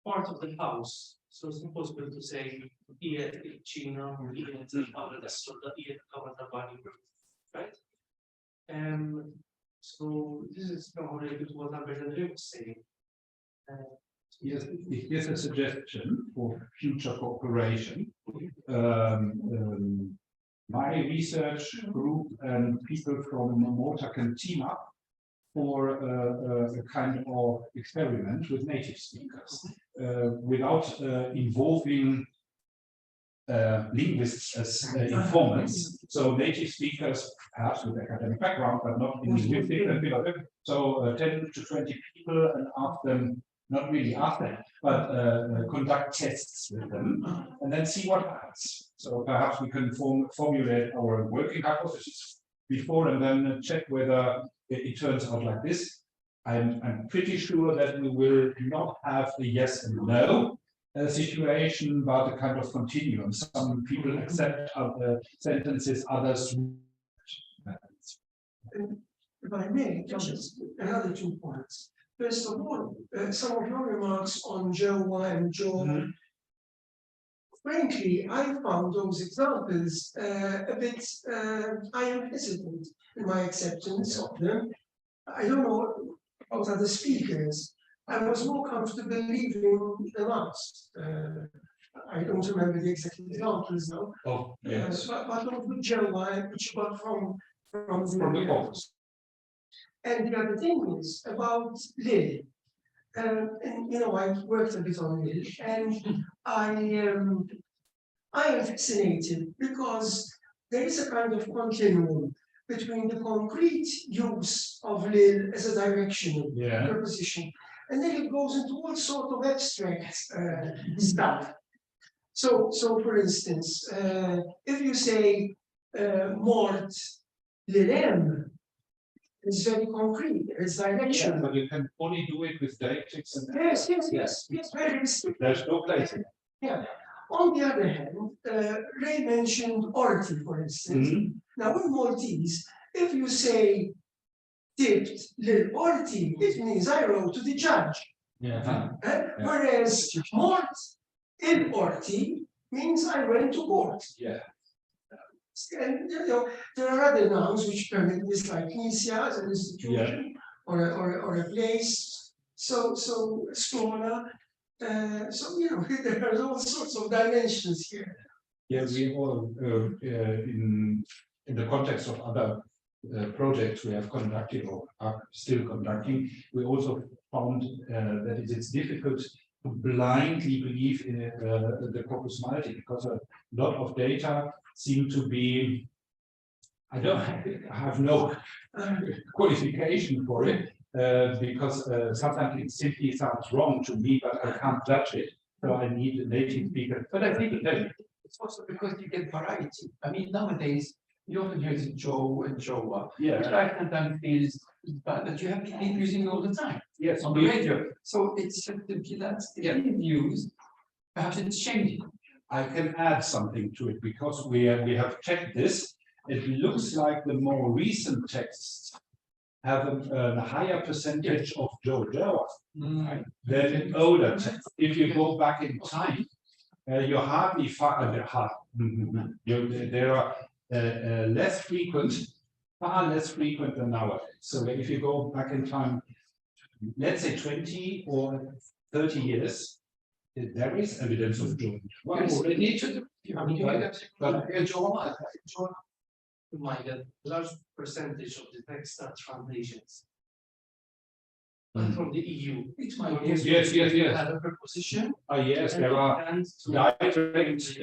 part of the house. So it's not possible to say iċ-Ċentru or right? So this is not related to what Albert was saying. Yes, here's a suggestion for future cooperation. My research group and people from Malta can team up for a kind of experiment with native speakers without involving linguists as informants. So native speakers, perhaps with academic background, but not in linguistics. So 10 to 20 people, and ask them, not really ask them, but conduct tests with them, and then see what happens. So perhaps we can formulate our working hypothesis before, and then check whether it turns out like this. I'm pretty sure that we will not have a yes and no situation, but a kind of continuum. Some people accept sentences, others. If I may, just another 2 points. First of all, some of your remarks on Joe and Joe, frankly, I found those examples a bit, I am hesitant in my acceptance of them. I don't know about other speakers. I was more comfortable leaving the last. I don't remember the exact examples now. Oh, yes. But with Joe, which got from the office. And the other thing is about Lily. And I worked a bit on Lily, and I am fascinated because there is a kind of continuum between the concrete use of lil as a directional preposition, and then it goes into all sort of abstract stuff. So for instance, if you say mort lil-em, it's very concrete, it's directional. But you can only do it with diacritics and Yes, very restricted. there's no place. Yeah. On the other hand, Ray mentioned orti, for instance. Now in Maltese, if you say tipped lil orti, it means I wrote to the judge. Whereas mort il orti means I went to court. And there are other nouns which permit this, like Nisia as an institution or a place. So Skola. So there are all sorts of dimensions here. Yeah, we all in the context of other projects we have conducted or are still conducting, we also found that it is difficult to blindly believe in the corpus malti, because a lot of data seem to be, I have no qualification for it, because sometimes it simply sounds wrong to me, but I can't judge it. So I need a native speaker. But I think it's also because you get variety. I mean, nowadays you often hear the Joe and Joa, which I sometimes feel is bad that you have to keep using all the time. Yes, on the radio. So it's simply that it's used. Perhaps it's changing. I can add something to it because we have checked this. It looks like the more recent texts have a higher percentage of Joa than older texts. If you go back in time, you hardly find there are less frequent, far less frequent than nowadays. So if you go back in time, let's say 20 or 30 years, there is evidence of Joa. A large percentage of the text are translations. From the EU. It might be a preposition. Yes, there are direct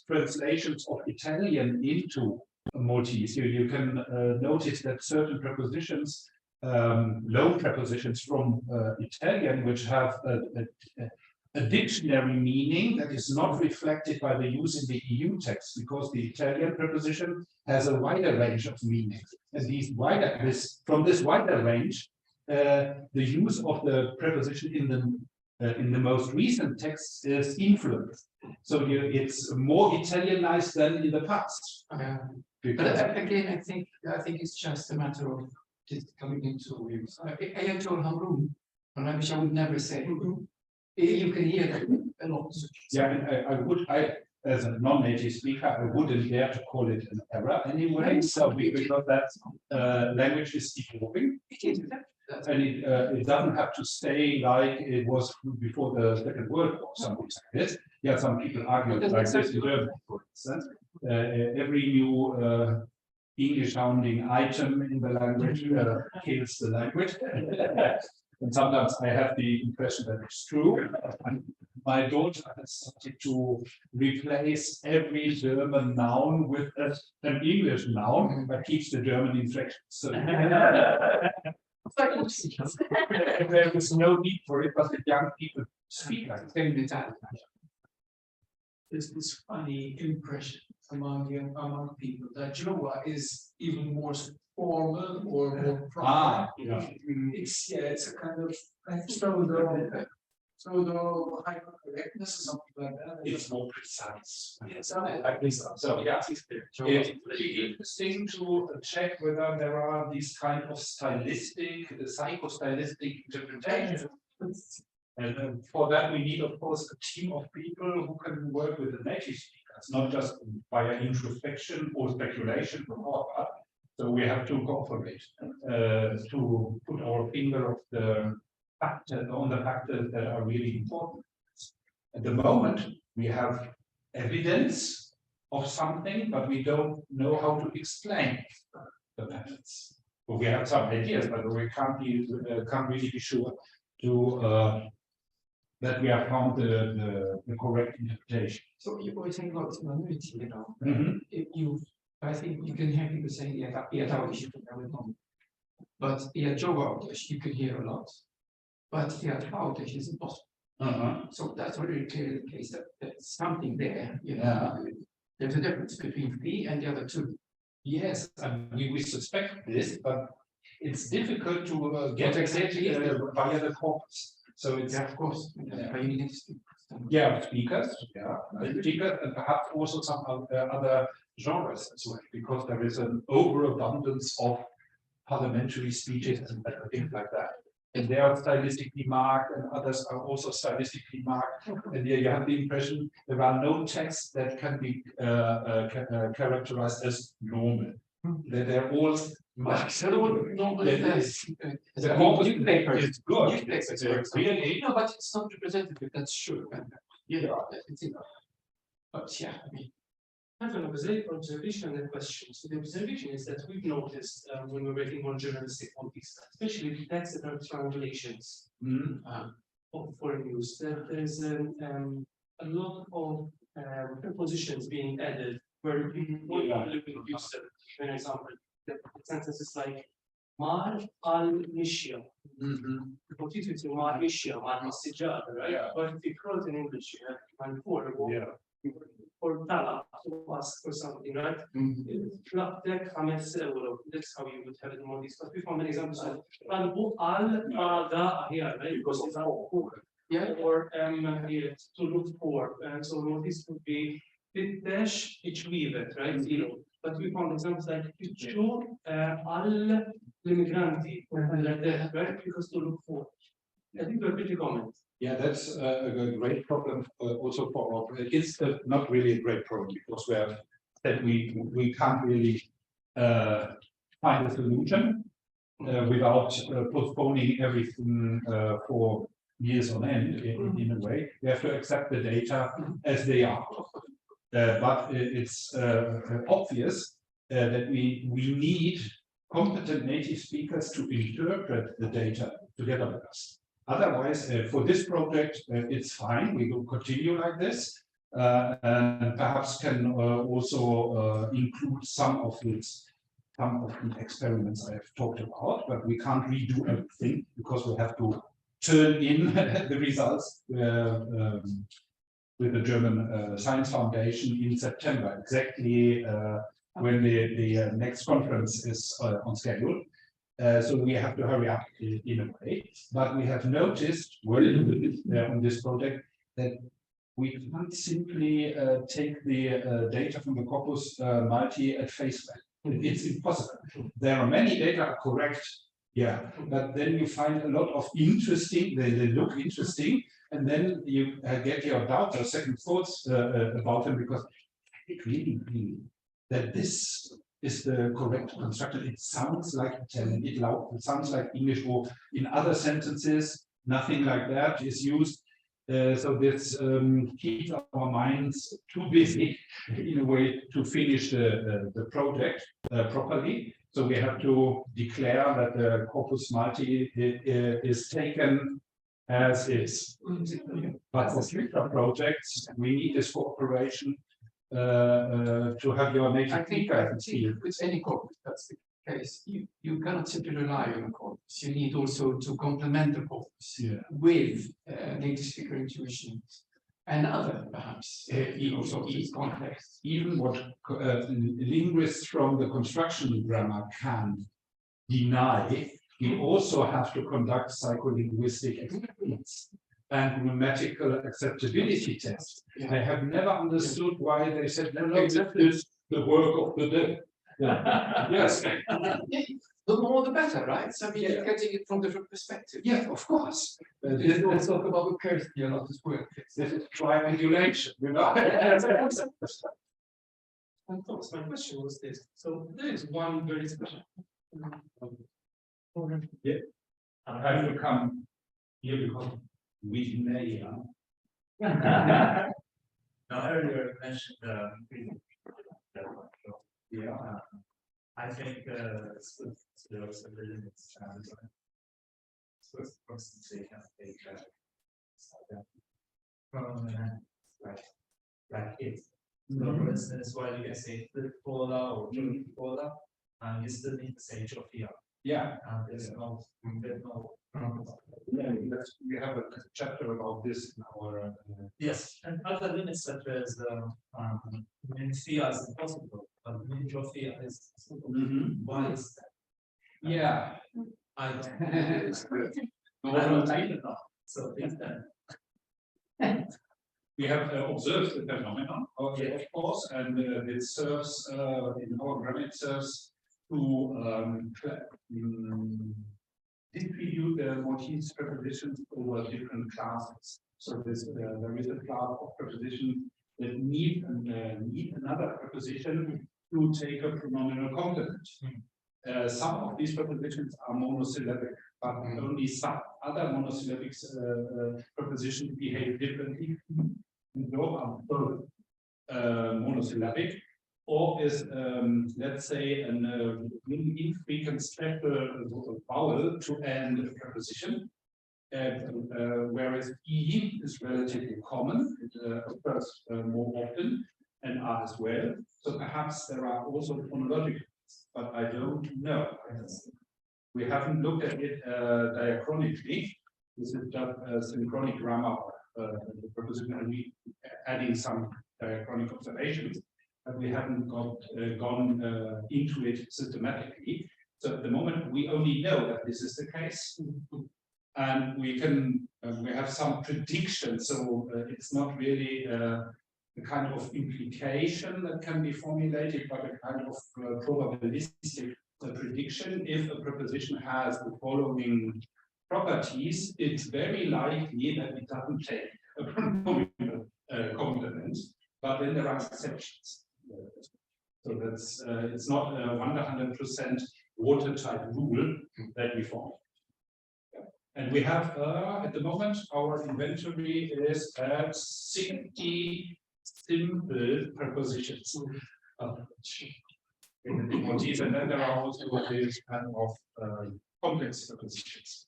translations of Italian into Maltese. You can notice that certain prepositions, loan prepositions from Italian, which have a dictionary meaning that is not reflected by the use in the EU text, because the Italian preposition has a wider range of meanings. And from this wider range, the use of the preposition in the most recent texts is influenced. So it's more Italianized than in the past. But again, I think it's just a matter of just coming into use. I told Hamroon, and which I would never say. You can hear that a lot. Yeah, and I as a non-native speaker, I wouldn't dare to call it an error anyway. So because that language is evolving. It is. And it doesn't have to stay like it was before the Second World War, something like this. Yeah, some people argue like this in Germany, for instance. Every new English-sounding item in the language kills the language. And sometimes I have the impression that it's true. My daughter has started to replace every German noun with an English noun, but keeps the German inflection. So there is no need for it, but the young people speak like it. There's this funny impression among people that Joa is even more formal or more proper. It's a kind of pseudo hypercorrectness or something like that. It's more precise. Like this. So yeah, it's interesting to check whether there are these kind of stylistic, psychostylistic interpretations. And for that, we need, of course, a team of people who can work with the native speakers, not just via introspection or speculation from our part. So we have to cooperate to put our finger on the factors that are really important. At the moment, we have evidence of something, but we don't know how to explain the patterns. But we have some ideas, but we can't really be sure to that we have found the correct interpretation. So you always think about minority, you know. Mhm. If you, I think you can hear people saying, yeah, but yeah, Joe, you can hear a lot. But yeah, Outage is impossible. So that's already clearly the case that there's something there, you know. Yeah. There's a difference between the and the other two. Yes, and we suspect this, but it's difficult to get exactly via the corpus. So it's, Yeah, of course. yeah, speakers, speakers, and perhaps also some other genres as well, because there is an overabundance of parliamentary speeches and things like that. And they are stylistically marked, and others are also stylistically marked. And here you have the impression there are no texts that can be characterized as normal. That they're all much normal. The corpus is good. It's really, No, but it's not representative. That's true. Yeah, it's enough. But yeah, I mean. I have an observation and a question. So the observation is that we've noticed when we're working on journalistic context, especially the texts that are translations of foreign news, that there's a lot of prepositions being added where we normally would use them. For example, the sentence is like Mar al-Mishya. The potato is Mar al-Mishya, Mar al-Sijjad, right? But if you call it in English, you have Mal-for, or Tala to ask for something, right? That's how you would have it in more detail. But we found an example of al-Mada here, right? Because it's our or to look for. And so this would be iċ-Ċentru, right? But we found examples like al-immigranti, right? Because to look for. I think they're pretty common. yeah, that's a great problem also for our. It's not really a great problem because we can't really find a solution without postponing everything for years on end in a way. We have to accept the data as they are. But it's obvious that we need competent native speakers to interpret the data together with us. Otherwise, for this project, it's fine. We will continue like this, and perhaps can also include some of the experiments I have talked about. But we can't redo everything because we have to turn in the results with the German Science Foundation in September, exactly when the next conference is on schedule. So we have to hurry up in a way, but we have noticed on this project that we can't simply take the data from the corpus Malti at face value. It's impossible. There are many data are correct, yeah, but then you find a lot of interesting, they look interesting, and then you get your doubts or second thoughts about them because it really means that this is the correct construction. It sounds like Italian, it sounds like English, or in other sentences, nothing like that is used. So this keeps our minds too busy in a way to finish the project properly. So we have to declare that the Corpus Malti is taken as is. But for future projects, we need this cooperation to have your native speaker. With any corpus, that's the case. You cannot simply rely on a corpus. You need also to complement the corpus with native speaker intuition and other, perhaps, context. Even what linguists from the construction grammar can deny, we also have to conduct psycholinguistic experiments and grammatical acceptability tests. I have never understood why they said, no, this is the work of the day. Yes. The more the better, right? So I mean, you're getting it from different perspectives. Yeah, of course. Let's talk about the curse here, not this work. This is triangulation, you know. And Thomas, my question was this. So there is one very special. Yeah. I have to come here because we may. Now, earlier you mentioned I think there was a limit. Constantly pronominal, like it. So for instance, while you can say flip-cola or drink-cola, you still need to say Jofia. Yeah. There's no Yeah, we have a chapter about this in our. Yes, and other limits such as Fia is impossible, but Jofia is why is that? Yeah. I don't I don't like it. so please then. We have observed the phenomenon, of course, and it serves in our grammar, it serves to distribute the Maltese prepositions over different classes. So there is a class of prepositions that need another preposition to take a pronominal complement. Some of these prepositions are monosyllabic, but only some other monosyllabic prepositions behave differently. No, are both monosyllabic, or is, let's say, an infrequent special vowel to end a preposition, whereas E is relatively common, it occurs more often, and R as well. So perhaps there are also phonological, but I don't know. We haven't looked at it diachronically. This is just synchronic grammar. The preposition, and we adding some chronic observations, but we haven't gone into it systematically. So at the moment, we only know that this is the case, and we have some predictions. So it's not really a kind of implication that can be formulated, but a kind of probabilistic prediction. If a preposition has the following properties, it's very likely that it doesn't take a pronominal complement, but then there are exceptions. So that's it's not a 100% watertight rule that we form. And we have at the moment our inventory is at 60 simple prepositions. In the Maltese, and then there are also this kind of complex prepositions.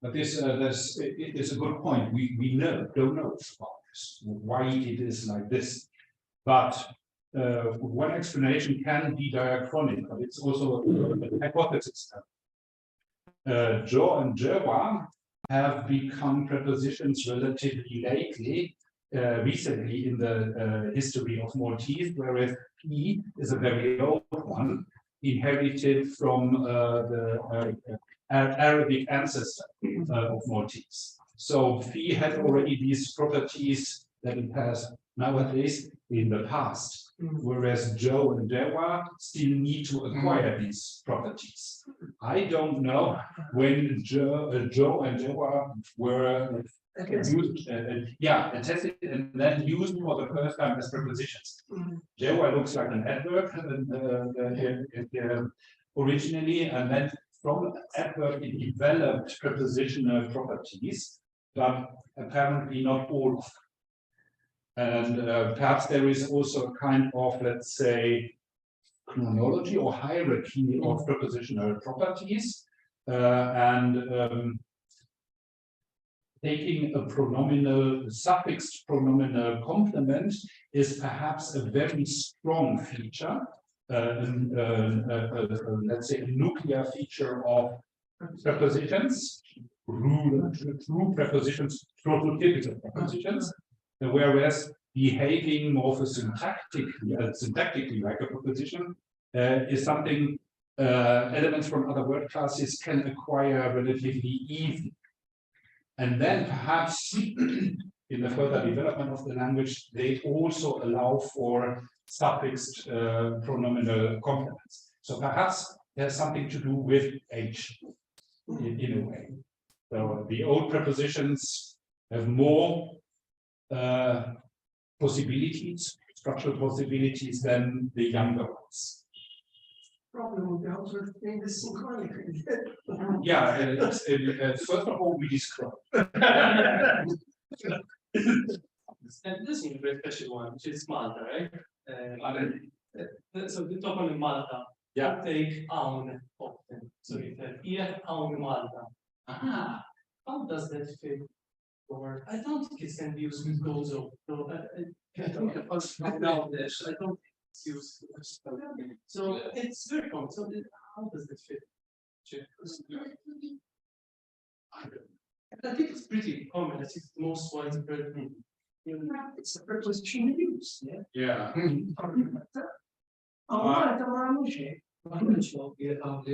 But this is a good point. We don't know about this, why it is like this. But one explanation can be diachronic, but it's also a hypothesis. Jo and Jerwa have become prepositions relatively lately, recently in the history of Maltese, whereas P is a very old one, inherited from the Arabic ancestor of Maltese. So Phi had already these properties that it has nowadays in the past, whereas Joe and Dewa still need to acquire these properties. I don't know when Joe and Dewa were used, tested and then used for the first time as prepositions. Dewa looks like an adverb originally, and then from adverb it developed prepositional properties, but apparently not all of them. And perhaps there is also a kind of, let's say, chronology or hierarchy of prepositional properties, taking a pronominal, suffixed pronominal complement is perhaps a very strong feature. Let's say a nuclear feature of prepositions, true prepositions, prototypical prepositions, whereas behaving syntactically like a preposition is something elements from other word classes can acquire relatively easily. And then perhaps in the further development of the language, they also allow for suffixed pronominal complements. So perhaps there's something to do with H in a way. So the old prepositions have more possibilities, structural possibilities than the younger ones. Problem with the outward thing is synchronic. Yeah, first of all, we describe. And this is a very special one, which is Malta, right? So the toponym Malta, take own often. So you have here own Malta, How does that fit? Or I don't think it can be used with those. No, I don't think it's used. So it's very common. So how does that fit? I think it's pretty common. I think most widespread. It's a preposition use, yeah. Yeah. Malta ma għamlux hekk.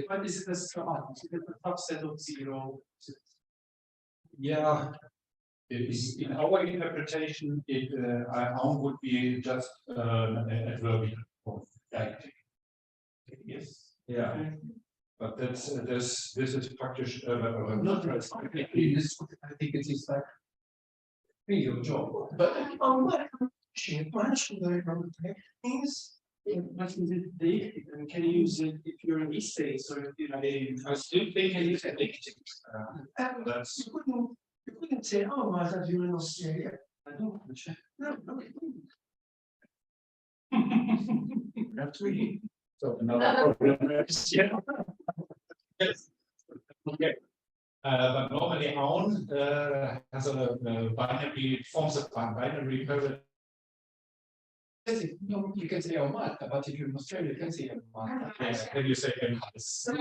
But is it a subset of zero? Yeah. In our interpretation, noun would be just adverbial form, dialectic. Yes. Yeah. But this is practice. Not right. I think it is like your job. But means Can you use it if you're in essays or if you're I still think it is addictive. That's you couldn't say, oh, Malta, you're in Australia. I don't know. No, you couldn't. That's really so another problem. Yes. Okay. But normally noun has a binary forms of binary parallel. No, you can say oh Malta, but if you're in Australia, you can say oh Malta. Yes, can you say so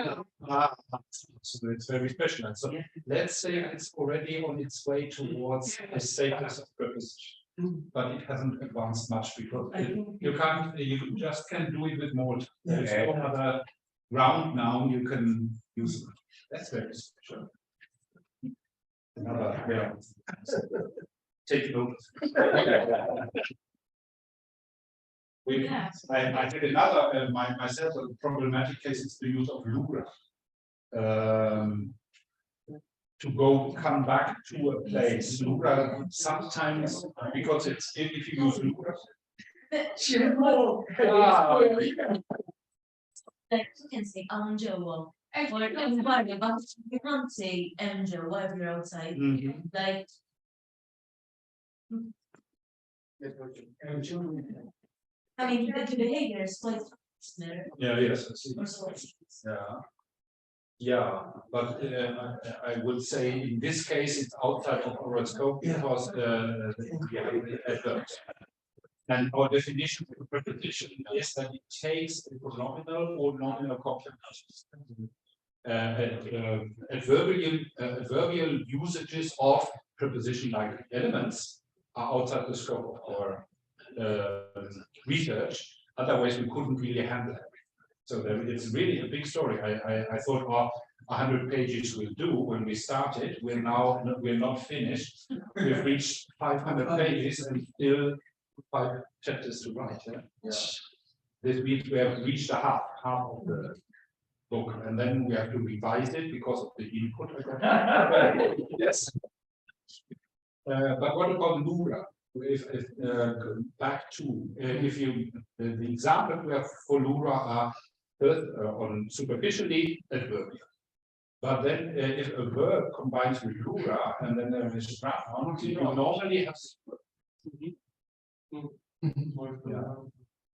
it's very special. And so let's say it's already on its way towards a status of preposition, but it hasn't advanced much because you just can't do it with Malta. There's no other ground noun you can use. That's very special. Another, yeah. Take note. I did another myself a problematic case is the use of lura. To come back to a place. Lura sometimes because it's if you use lura. Like you can say Joel or everybody, but you can't say Joel while you're outside. Like I mean, the behavior is quite similar. Yeah, yes, I see. Yeah, but I would say in this case it's outside of our scope because and our definition of a preposition is that it takes a pronominal or nominal complement. Adverbial usages of preposition-like elements are outside the scope of our research. Otherwise, we couldn't really handle it. So it's really a big story. I thought 100 pages will do when we started. We're not finished. We've reached 500 pages and still 5 chapters to write. Yeah. This means we have reached half of the book, and then we have to revise it because of the input. Yes. But what about lura? Back to if you the example we have for lura are on superficially adverbial, but then if a verb combines with lura and then there is noun, you normally have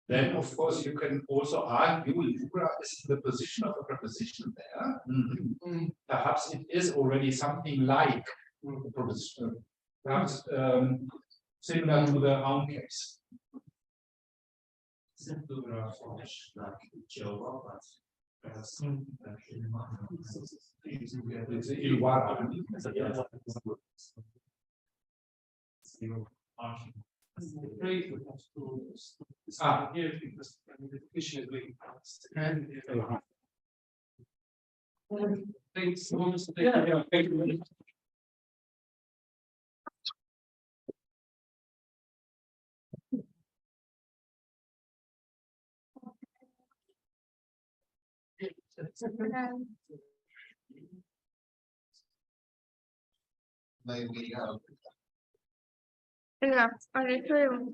then of course you can also argue lura is the position of a preposition there. Perhaps it is already something like a preposition. Perhaps similar to the noun case. It's il-wara. Here because the definition is really fast. Thanks. Thank you. Maybe Esatto, ho detto io.